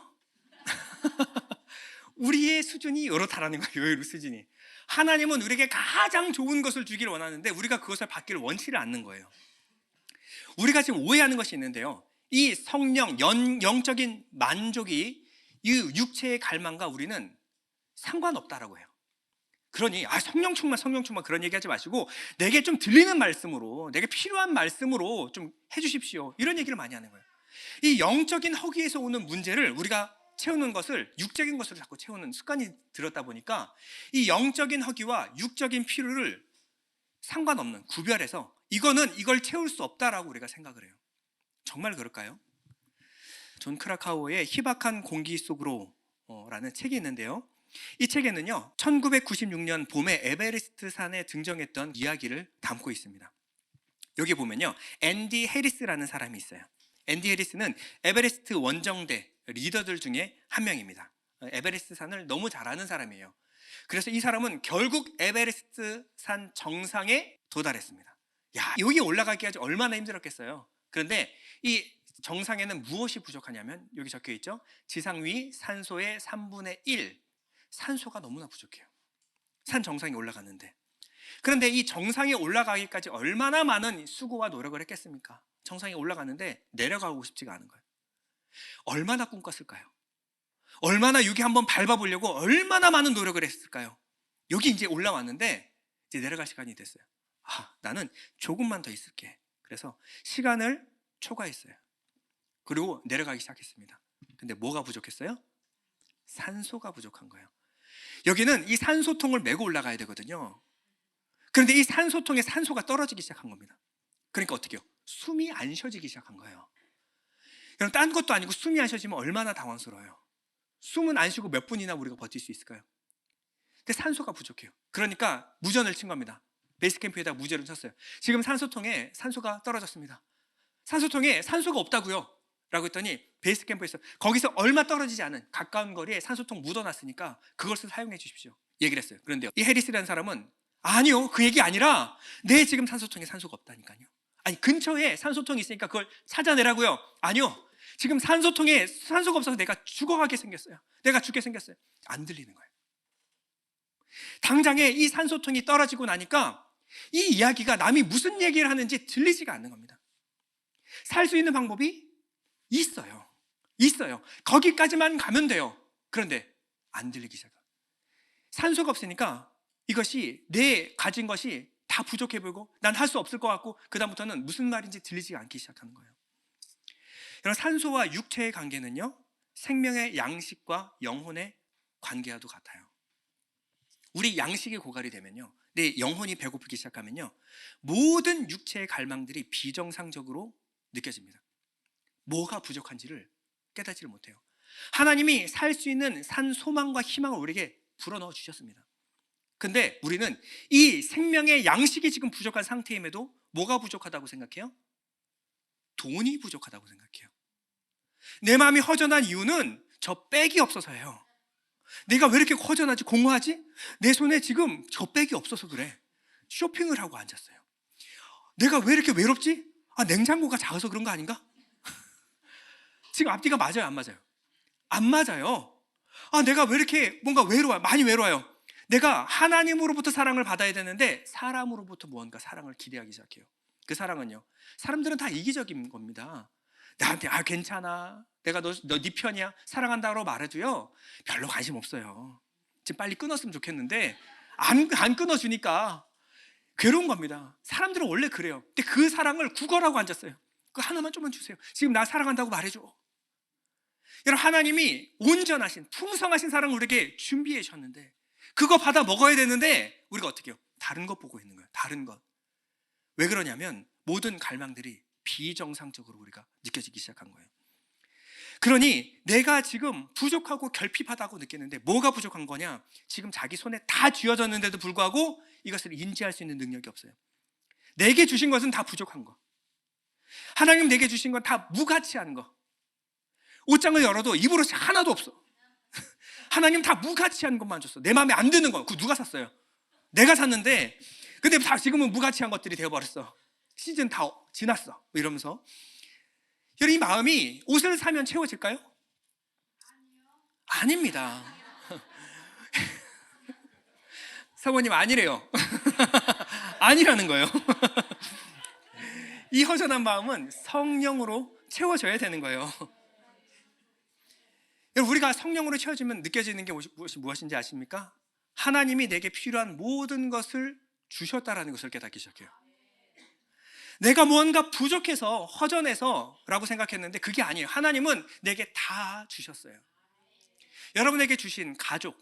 우리의 수준이 이렇다라는 거예요. 이 수준이. 하나님은 우리에게 가장 좋은 것을 주기를 원하는데 우리가 그것을 받기를 원치를 않는 거예요. 우리가 지금 오해하는 것이 있는데요, 이 성령, 영적인 만족이 이 육체의 갈망과 우리는 상관없다라고 해요. 그러니 성령 충만 그런 얘기하지 마시고 내게 좀 들리는 말씀으로, 내게 필요한 말씀으로 좀 해주십시오, 이런 얘기를 많이 하는 거예요. 이 영적인 허기에서 오는 문제를 우리가 채우는 것을 육적인 것으로 자꾸 채우는 습관이 들었다 보니까 이 영적인 허기와 육적인 필요를 상관없는, 구별해서 이걸 채울 수 없다라고 우리가 생각을 해요. 정말 그럴까요? 존 크라카우의 희박한 공기 속으로 라는 책이 있는데요, 이 책에는요 1996년 봄에 에베레스트 산에 등정했던 이야기를 담고 있습니다. 여기 보면요 앤디 해리스라는 사람이 있어요. 앤디 해리스는 에베레스트 원정대 리더들 중에 한 명입니다. 에베레스트 산을 너무 잘 아는 사람이에요. 그래서 이 사람은 결국 에베레스트 산 정상에 도달했습니다. 여기 올라가기가 얼마나 힘들었겠어요. 그런데 이 정상에는 무엇이 부족하냐면 여기 적혀 있죠. 지상 위 산소의 3분의 1, 산소가 너무나 부족해요. 산 정상에 올라갔는데. 그런데 이 정상에 올라가기까지 얼마나 많은 수고와 노력을 했겠습니까? 정상에 올라갔는데 내려가고 싶지가 않은 거예요. 얼마나 꿈꿨을까요? 얼마나 여기 한번 밟아보려고 얼마나 많은 노력을 했을까요? 여기 이제 올라왔는데 이제 내려갈 시간이 됐어요. 나는 조금만 더 있을게. 그래서 시간을 초과했어요. 그리고 내려가기 시작했습니다. 근데 뭐가 부족했어요? 산소가 부족한 거예요. 여기는 이 산소통을 메고 올라가야 되거든요. 그런데 이 산소통에 산소가 떨어지기 시작한 겁니다. 그러니까 어떻게 해요? 숨이 안 쉬어지기 시작한 거예요. 그럼 딴 것도 아니고 숨이 안 쉬어지면 얼마나 당황스러워요. 숨은 안 쉬고 몇 분이나 우리가 버틸 수 있을까요? 근데 산소가 부족해요. 그러니까 무전을 친 겁니다. 베이스캠프에다 무전을 쳤어요. 지금 산소통에 산소가 떨어졌습니다. 산소통에 산소가 없다고요 라고 했더니 베이스캠프에서 거기서 얼마 떨어지지 않은 가까운 거리에 산소통 묻어놨으니까 그것을 사용해 주십시오 얘기를 했어요. 그런데 이 해리스라는 사람은 아니요, 그 얘기 아니라 내 지금 산소통에 산소가 없다니까요. 아니 근처에 산소통이 있으니까 그걸 찾아내라고요. 아니요, 지금 산소통에 산소가 없어서 내가 죽어가게 생겼어요. 내가 죽게 생겼어요. 안 들리는 거예요. 당장에 이 산소통이 떨어지고 나니까 이 이야기가 남이 무슨 얘기를 하는지 들리지가 않는 겁니다. 살 수 있는 방법이 있어요. 거기까지만 가면 돼요. 그런데 안 들리기 시작해요. 산소가 없으니까 이것이 내 가진 것이 다 부족해 보이고 난 할 수 없을 것 같고 그다음부터는 무슨 말인지 들리지 않기 시작하는 거예요. 여러분, 산소와 육체의 관계는요, 생명의 양식과 영혼의 관계와도 같아요. 우리 양식이 고갈이 되면요, 내 영혼이 배고프기 시작하면요, 모든 육체의 갈망들이 비정상적으로 느껴집니다. 뭐가 부족한지를 깨닫지를 못해요. 하나님이 살 수 있는 산 소망과 희망을 우리에게 불어넣어 주셨습니다. 근데 우리는 이 생명의 양식이 지금 부족한 상태임에도 뭐가 부족하다고 생각해요? 돈이 부족하다고 생각해요. 내 마음이 허전한 이유는 저 백이 없어서예요. 내가 왜 이렇게 허전하지, 공허하지? 내 손에 지금 저 백이 없어서 그래. 쇼핑을 하고 앉았어요. 내가 왜 이렇게 외롭지? 냉장고가 작아서 그런 거 아닌가? 지금 앞뒤가 맞아요, 안 맞아요? 안 맞아요. 내가 왜 이렇게 뭔가 외로워요? 많이 외로워요. 내가 하나님으로부터 사랑을 받아야 되는데 사람으로부터 무언가 사랑을 기대하기 시작해요. 그 사랑은요, 사람들은 다 이기적인 겁니다. 나한테 괜찮아, 내가 너 네 편이야, 사랑한다고 말해도요 별로 관심 없어요. 지금 빨리 끊었으면 좋겠는데 안 끊어주니까 괴로운 겁니다. 사람들은 원래 그래요. 근데 그 사랑을 구걸하고 앉았어요. 그 하나만 좀만 주세요. 지금 나 사랑한다고 말해줘. 여러분, 하나님이 온전하신 풍성하신 사랑을 우리에게 준비해 주셨는데 그거 받아 먹어야 되는데 우리가 어떻게 해요? 다른 것 보고 있는 거예요. 다른 것. 왜 그러냐면 모든 갈망들이 비정상적으로 우리가 느껴지기 시작한 거예요. 그러니 내가 지금 부족하고 결핍하다고 느끼는데 뭐가 부족한 거냐? 지금 자기 손에 다 쥐어졌는데도 불구하고 이것을 인지할 수 있는 능력이 없어요. 내게 주신 것은 다 부족한 거. 하나님 내게 주신 건 다 무가치한 거. 옷장을 열어도 입을 옷이 하나도 없어. 하나님 다 무가치한 것만 줬어. 내 마음에 안 드는 거. 그거 누가 샀어요? 내가 샀는데 근데 다 지금은 무가치한 것들이 되어버렸어. 시즌 다 지났어. 이러면서 여러분, 이 마음이 옷을 사면 채워질까요? 아닙니다. 사모님 아니래요. 아니라는 거예요. 이 허전한 마음은 성령으로 채워져야 되는 거예요. 우리가 성령으로 채워지면 느껴지는 게 무엇인지 아십니까? 하나님이 내게 필요한 모든 것을 주셨다라는 것을 깨닫기 시작해요. 내가 무언가 부족해서 허전해서 라고 생각했는데 그게 아니에요. 하나님은 내게 다 주셨어요. 여러분에게 주신 가족,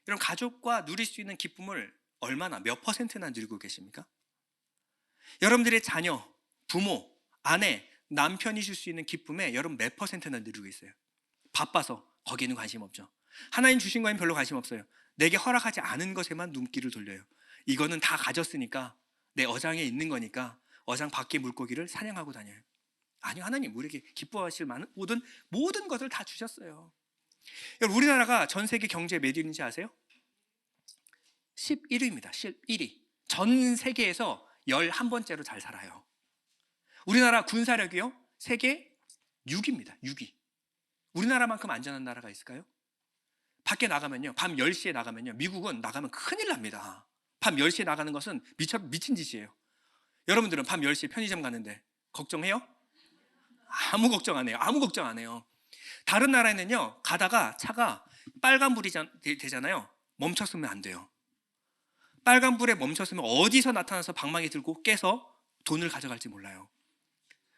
이런 가족과 누릴 수 있는 기쁨을 얼마나, 몇 퍼센트나 누리고 계십니까? 여러분들의 자녀, 부모, 아내, 남편이 줄 수 있는 기쁨에 여러분 몇 퍼센트나 누리고 있어요? 바빠서 거기는 관심 없죠. 하나님 주신 거에는 별로 관심 없어요. 내게 허락하지 않은 것에만 눈길을 돌려요. 이거는 다 가졌으니까, 내 어장에 있는 거니까 어장 밖의 물고기를 사냥하고 다녀요. 아니요, 하나님 우리에게 기뻐하실 만한 모든 것을 다 주셨어요. 여러분, 우리나라가 전 세계 경제 몇 위인지 아세요? 11위입니다. 11위. 전 세계에서 11번째로 잘 살아요. 우리나라 군사력이요, 세계 6위입니다. 6위. 우리나라만큼 안전한 나라가 있을까요? 밖에 나가면요, 밤 10시에 나가면요, 미국은 나가면 큰일 납니다. 밤 10시에 나가는 것은 미친 짓이에요. 여러분들은 밤 10시에 편의점 가는데 걱정해요? 아무 걱정 안 해요. 아무 걱정 안 해요. 다른 나라에는요, 가다가 차가 빨간불이 되잖아요. 멈췄으면 안 돼요. 빨간불에 멈췄으면 어디서 나타나서 방망이 들고 깨서 돈을 가져갈지 몰라요.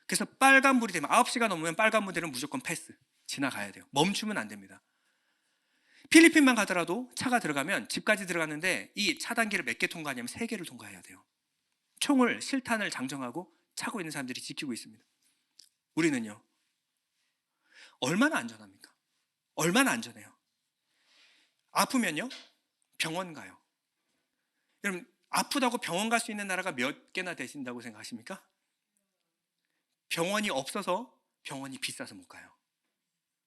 그래서 빨간불이 되면 9시가 넘으면 빨간불은 무조건 패스, 지나가야 돼요. 멈추면 안 됩니다. 필리핀만 가더라도 차가 들어가면, 집까지 들어가는데 이 차단기를 몇 개 통과하냐면 3개를 통과해야 돼요. 총을, 실탄을 장정하고 차고 있는 사람들이 지키고 있습니다. 우리는요, 얼마나 안전합니까? 얼마나 안전해요? 아프면요, 병원 가요. 여러분, 아프다고 병원 갈 수 있는 나라가 몇 개나 되신다고 생각하십니까? 병원이 없어서, 병원이 비싸서 못 가요.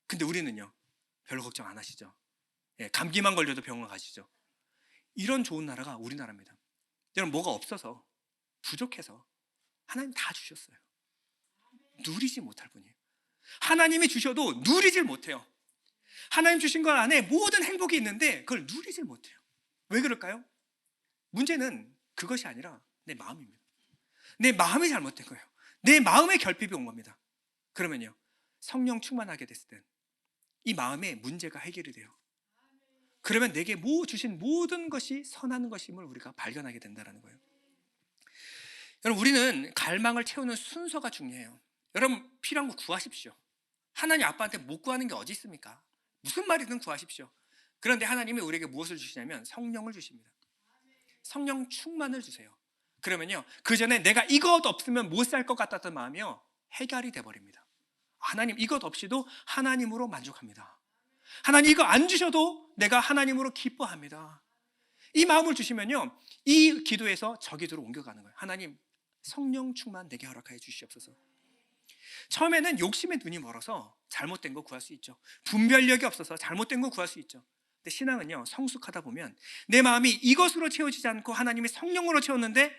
근데 우리는요, 별로 걱정 안 하시죠? 감기만 걸려도 병원 가시죠? 이런 좋은 나라가 우리나라입니다. 여러분, 뭐가 없어서, 부족해서 하나님 다 주셨어요. 누리지 못할 뿐이에요. 하나님이 주셔도 누리질 못해요. 하나님 주신 것 안에 모든 행복이 있는데 그걸 누리질 못해요. 왜 그럴까요? 문제는 그것이 아니라 내 마음입니다. 내 마음이 잘못된 거예요. 내 마음에 결핍이 온 겁니다. 그러면요, 성령 충만하게 됐을 땐 이 마음의 문제가 해결이 돼요. 그러면 내게 주신 모든 것이 선한 것임을 우리가 발견하게 된다는 거예요. 여러분, 우리는 갈망을 채우는 순서가 중요해요. 여러분, 필요한 거 구하십시오. 하나님 아빠한테 못 구하는 게 어디 있습니까? 무슨 말이든 구하십시오. 그런데 하나님이 우리에게 무엇을 주시냐면 성령을 주십니다. 성령 충만을 주세요. 그러면요, 그 전에 내가 이것 없으면 못 살 것 같았던 마음이요, 해결이 돼버립니다. 하나님, 이것 없이도 하나님으로 만족합니다. 하나님, 이거 안 주셔도 내가 하나님으로 기뻐합니다. 이 마음을 주시면요, 이 기도에서 저 기도로 옮겨가는 거예요. 하나님, 성령 충만 내게 허락하여 주시옵소서. 처음에는 욕심의 눈이 멀어서 잘못된 거 구할 수 있죠. 분별력이 없어서 잘못된 거 구할 수 있죠. 근데 신앙은요, 성숙하다 보면 내 마음이 이것으로 채워지지 않고 하나님의 성령으로 채웠는데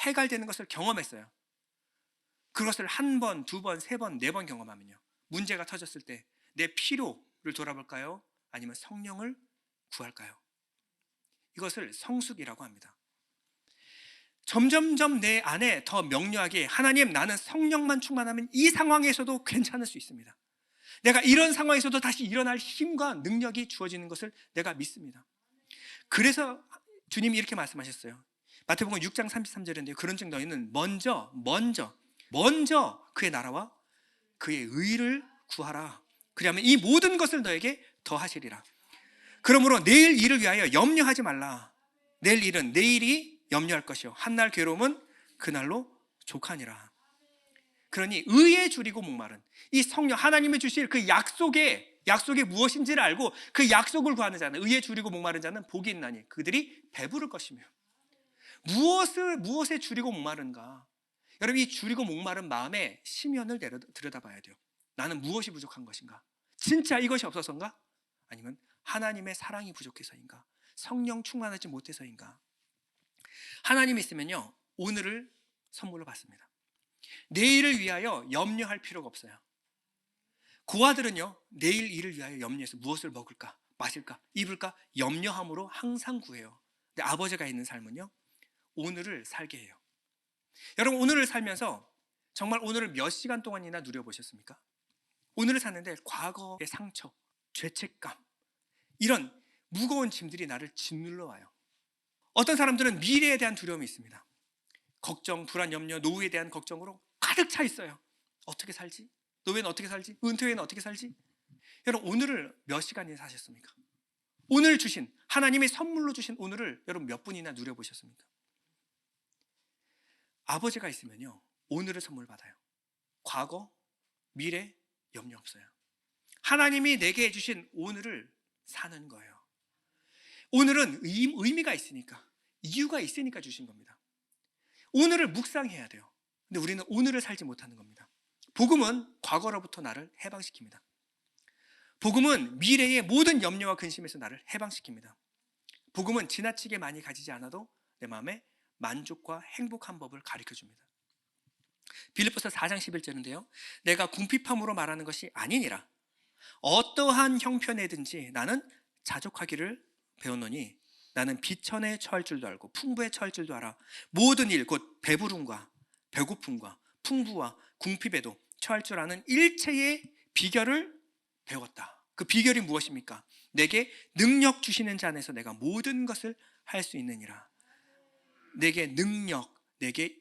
해갈되는 것을 경험했어요. 그것을 한 번, 두 번, 세 번, 네 번 경험하면요, 문제가 터졌을 때 내 필요를 돌아볼까요? 아니면 성령을 구할까요? 이것을 성숙이라고 합니다. 점점점 내 안에 더 명료하게, 하나님, 나는 성령만 충만하면 이 상황에서도 괜찮을 수 있습니다. 내가 이런 상황에서도 다시 일어날 힘과 능력이 주어지는 것을 내가 믿습니다. 그래서 주님이 이렇게 말씀하셨어요. 마태복음 6장 33절인데요. 그런즉 너희는 먼저 그의 나라와 그의 의를 구하라. 그러면 이 모든 것을 너에게 더하시리라. 그러므로 내일 일을 위하여 염려하지 말라. 내일 일은 내일이 염려할 것이요, 한날 괴로움은 그날로 족하니라. 그러니 의에 줄이고 목마른 이 성령, 하나님이 주실 그 약속이 무엇인지를 알고 그 약속을 구하는 자는, 의에 줄이고 목마른 자는 복이 있나니 그들이 배부를 것이며. 무엇에 줄이고 목마른가? 여러분, 이 줄이고 목마른 마음의 심연을 들여다봐야 돼요. 나는 무엇이 부족한 것인가? 진짜 이것이 없어서인가? 아니면 하나님의 사랑이 부족해서인가? 성령 충만하지 못해서인가? 하나님이 있으면요, 오늘을 선물로 받습니다. 내일을 위하여 염려할 필요가 없어요. 고아들은요, 내일 일을 위하여 염려해서 무엇을 먹을까, 마실까, 입을까 염려함으로 항상 구해요. 근데 아버지가 있는 삶은요, 오늘을 살게 해요. 여러분, 오늘을 살면서 정말 오늘을 몇 시간 동안이나 누려보셨습니까? 오늘을 사는데 과거의 상처, 죄책감, 이런 무거운 짐들이 나를 짓눌러 와요. 어떤 사람들은 미래에 대한 두려움이 있습니다. 걱정, 불안, 염려, 노후에 대한 걱정으로 가득 차 있어요. 어떻게 살지? 노후에는 어떻게 살지? 은퇴 후에는 어떻게 살지? 여러분, 오늘을 몇 시간이나 사셨습니까? 오늘 주신, 하나님의 선물로 주신 오늘을 여러분 몇 분이나 누려보셨습니까? 아버지가 있으면요, 오늘을 선물 받아요. 과거, 미래 염려 없어요. 하나님이 내게 해주신 오늘을 사는 거예요. 오늘은 의미가 있으니까, 이유가 있으니까 주신 겁니다. 오늘을 묵상해야 돼요. 근데 우리는 오늘을 살지 못하는 겁니다. 복음은 과거로부터 나를 해방시킵니다. 복음은 미래의 모든 염려와 근심에서 나를 해방시킵니다. 복음은 지나치게 많이 가지지 않아도 내 마음에 만족과 행복한 법을 가르쳐줍니다. 빌립보서 4장 11절인데요. 내가 궁핍함으로 말하는 것이 아니니라. 어떠한 형편에든지 나는 자족하기를 배웠노니 나는 비천에 처할 줄도 알고 풍부에 처할 줄도 알아. 모든 일 곧 배부름과 배고픔과 풍부와 궁핍에도 처할 줄 아는 일체의 비결을 배웠다. 그 비결이 무엇입니까? 내게 능력 주시는 자 안에서 내가 모든 것을 할 수 있느니라. 내게 능력, 내게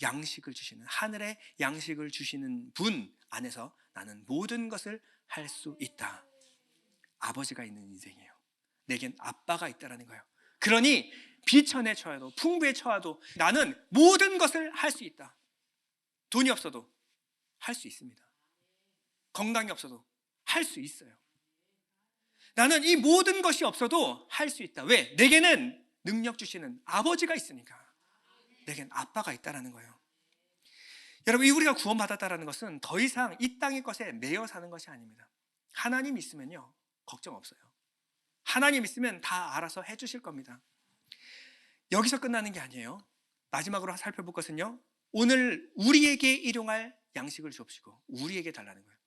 양식을 주시는, 하늘의 양식을 주시는 분 안에서 나는 모든 것을 할 수 있다. 아버지가 있는 인생이에요. 내겐 아빠가 있다라는 거예요. 그러니 비천에 처해도 풍부에 처해도 나는 모든 것을 할 수 있다. 돈이 없어도 할 수 있습니다. 건강이 없어도 할 수 있어요. 나는 이 모든 것이 없어도 할 수 있다. 왜? 내게는 능력 주시는 아버지가 있으니까. 내겐 아빠가 있다라는 거예요. 여러분, 우리가 구원받았다는 것은 더 이상 이 땅의 것에 매여 사는 것이 아닙니다. 하나님 있으면요, 걱정 없어요. 하나님 있으면 다 알아서 해주실 겁니다. 여기서 끝나는 게 아니에요. 마지막으로 살펴볼 것은요, 오늘 우리에게 일용할 양식을 주옵시고 우리에게 달라는 거예요.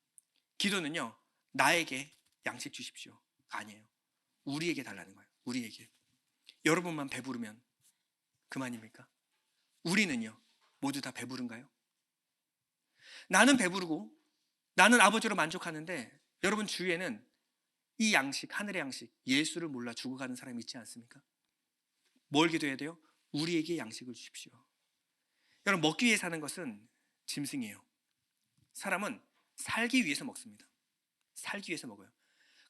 기도는요, 나에게 양식 주십시오 아니에요. 우리에게 달라는 거예요. 우리에게. 여러분만 배부르면 그만입니까? 우리는요, 모두 다 배부른가요? 나는 배부르고 나는 아버지로 만족하는데 여러분 주위에는 이 양식, 하늘의 양식, 예수를 몰라 죽어가는 사람이 있지 않습니까? 뭘 기도해야 돼요? 우리에게 양식을 주십시오. 여러분, 먹기 위해 사는 것은 짐승이에요. 사람은 살기 위해서 먹습니다. 살기 위해서 먹어요.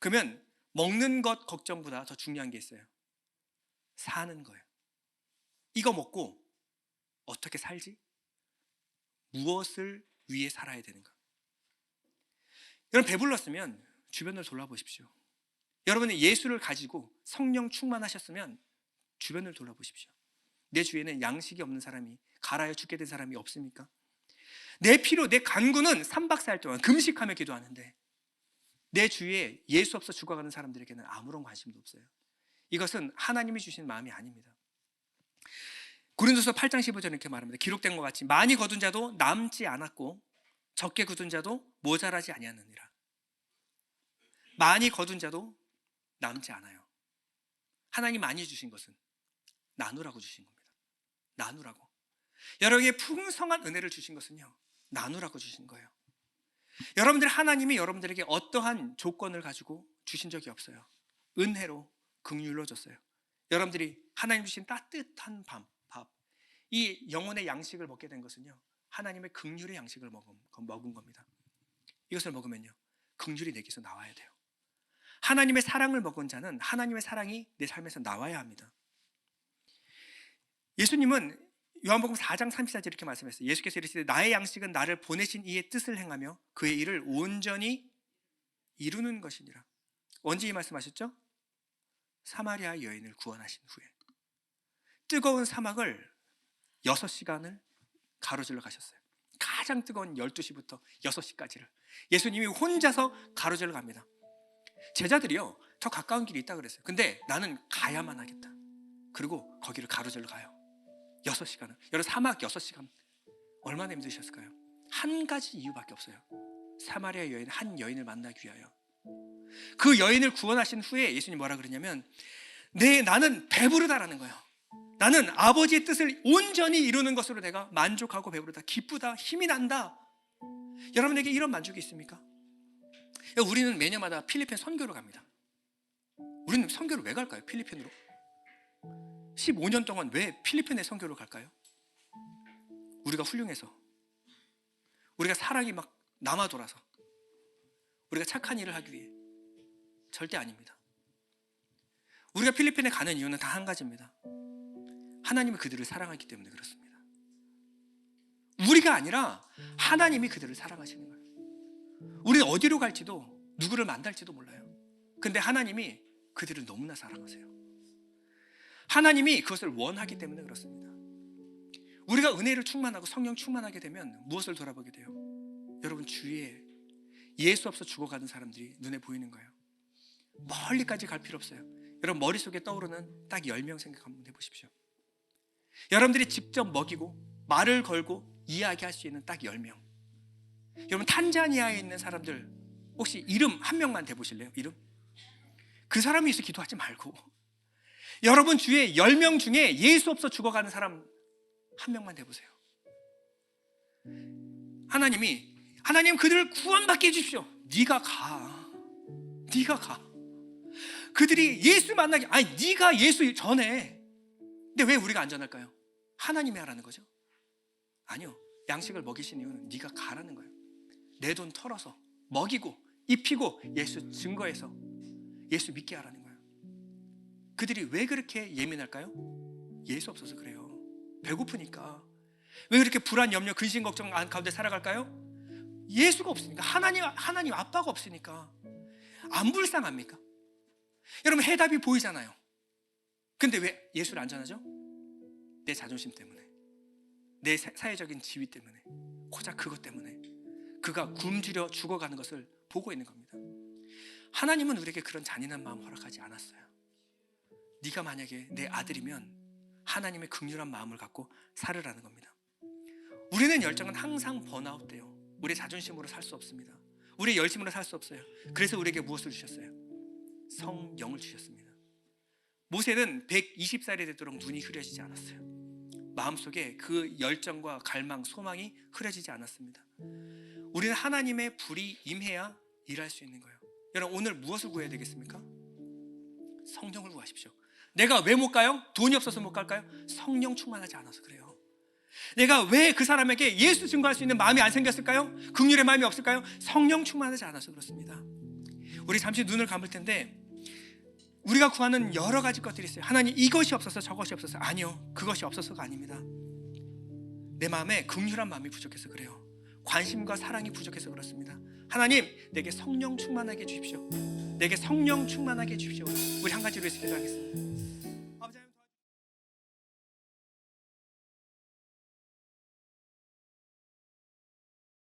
그러면 먹는 것 걱정보다 더 중요한 게 있어요. 사는 거예요. 이거 먹고 어떻게 살지? 무엇을 위해 살아야 되는가? 여러분, 배불렀으면 주변을 돌아보십시오. 여러분이 예수를 가지고 성령 충만하셨으면 주변을 돌아보십시오. 내 주위에는 양식이 없는 사람이, 갈아여 죽게 된 사람이 없습니까? 내 피로, 내 간구는 3박 4일 동안 금식하며 기도하는데 내 주위에 예수 없어 죽어가는 사람들에게는 아무런 관심도 없어요. 이것은 하나님이 주신 마음이 아닙니다. 고린도서 8장 15절에 이렇게 말합니다. 기록된 것 같이 많이 거둔 자도 남지 않았고 적게 거둔 자도 모자라지 아니하느니라. 많이 거둔 자도 남지 않아요. 하나님 많이 주신 것은 나누라고 주신 겁니다. 나누라고. 여러분에게 풍성한 은혜를 주신 것은요, 나누라고 주신 거예요. 여러분들, 하나님이 여러분들에게 어떠한 조건을 가지고 주신 적이 없어요. 은혜로, 긍휼로 줬어요. 여러분들이 하나님 주신 따뜻한 밥, 이 영혼의 양식을 먹게 된 것은요, 하나님의 긍휼의 양식을 먹은 겁니다. 이것을 먹으면요, 긍휼이 내게서 나와야 돼요. 하나님의 사랑을 먹은 자는 하나님의 사랑이 내 삶에서 나와야 합니다. 예수님은 요한복음 4장 34절 이렇게 말씀했어요. 예수께서 이르시되 나의 양식은 나를 보내신 이의 뜻을 행하며 그의 일을 온전히 이루는 것이니라. 언제 이 말씀하셨죠? 사마리아 여인을 구원하신 후에. 뜨거운 사막을 6시간을 가로질러 가셨어요. 가장 뜨거운 12시부터 6시까지를 예수님이 혼자서 가로질러 갑니다. 제자들이요, 더 가까운 길이 있다 그랬어요. 근데 나는 가야만 하겠다. 그리고 거기를 가로질러 가요. 6시간을. 여러분, 사막 6시간 얼마나 힘드셨을까요? 한 가지 이유밖에 없어요. 사마리아 여인, 한 여인을 만나기 위하여. 그 여인을 구원하신 후에 예수님 뭐라 그러냐면, 나는 배부르다라는 거예요. 나는 아버지의 뜻을 온전히 이루는 것으로 내가 만족하고 배부르다, 기쁘다, 힘이 난다. 여러분에게 이런 만족이 있습니까? 우리는 매년마다 필리핀 선교로 갑니다. 우리는 선교를 왜 갈까요? 필리핀으로 15년 동안 왜 필리핀에 선교를 갈까요? 우리가 훌륭해서, 우리가 사랑이 막 남아 돌아서, 우리가 착한 일을 하기 위해? 절대 아닙니다. 우리가 필리핀에 가는 이유는 다 한 가지입니다. 하나님이 그들을 사랑하기 때문에 그렇습니다. 우리가 아니라 하나님이 그들을 사랑하시는 거예요. 우리는 어디로 갈지도, 누구를 만날지도 몰라요. 근데 하나님이 그들을 너무나 사랑하세요. 하나님이 그것을 원하기 때문에 그렇습니다. 우리가 은혜를 충만하고 성령 충만하게 되면 무엇을 돌아보게 돼요? 여러분, 주위에 예수 없어 죽어가는 사람들이 눈에 보이는 거예요. 멀리까지 갈 필요 없어요. 여러분, 머릿속에 떠오르는 딱 10명 생각 한번 해보십시오. 여러분들이 직접 먹이고 말을 걸고 이야기할 수 있는 딱 10명. 여러분, 탄자니아에 있는 사람들 혹시 이름 한 명만 대보실래요? 이름? 그 사람이 있어 기도하지 말고 여러분 주위에 10명 중에 예수 없어 죽어가는 사람 한 명만 대보세요. 하나님 그들을 구원받게 해주십시오. 네가 가. 그들이 예수 만나게, 네가 예수 전해. 근데 왜 우리가 안 전할까요? 하나님이 하라는 거죠. 아니요, 양식을 먹이신 이유는 네가 가라는 거예요. 내 돈 털어서 먹이고 입히고 예수 증거해서 예수 믿게 하라는 거예요. 그들이 왜 그렇게 예민할까요? 예수 없어서 그래요. 배고프니까. 왜 그렇게 불안, 염려, 근심, 걱정 가운데 살아갈까요? 예수가 없으니까. 하나님 아빠가 없으니까. 안 불쌍합니까? 여러분, 해답이 보이잖아요. 근데 왜 예수를 안 전하죠? 내 자존심 때문에, 내 사회적인 지위 때문에, 고작 그것 때문에 그가 굶주려 죽어가는 것을 보고 있는 겁니다. 하나님은 우리에게 그런 잔인한 마음 허락하지 않았어요. 네가 만약에 내 아들이면 하나님의 긍휼한 마음을 갖고 살으라는 겁니다. 우리는 열정은 항상 번아웃 돼요. 우리의 자존심으로 살 수 없습니다. 우리의 열심으로 살 수 없어요. 그래서 우리에게 무엇을 주셨어요? 성령을 주셨습니다. 모세는 120살이 되도록 눈이 흐려지지 않았어요. 마음속에 그 열정과 갈망, 소망이 흐려지지 않았습니다. 우리는 하나님의 불이 임해야 일할 수 있는 거예요. 여러분 오늘 무엇을 구해야 되겠습니까? 성령을 구하십시오. 내가 왜 못 가요? 돈이 없어서 못 갈까요? 성령 충만하지 않아서 그래요. 내가 왜 그 사람에게 예수 증거할 수 있는 마음이 안 생겼을까요? 긍휼의 마음이 없을까요? 성령 충만하지 않아서 그렇습니다. 우리 잠시 눈을 감을 텐데 우리가 구하는 여러 가지 것들이 있어요. 하나님 이것이 없어서 저것이 없어서. 아니요, 그것이 없어서가 아닙니다. 내 마음에 긍휼한 마음이 부족해서 그래요. 관심과 사랑이 부족해서 그렇습니다. 하나님 내게 성령 충만하게 해주십시오. 내게 성령 충만하게 해주십시오. 우리 한 가지로 해서 기도하겠습니다.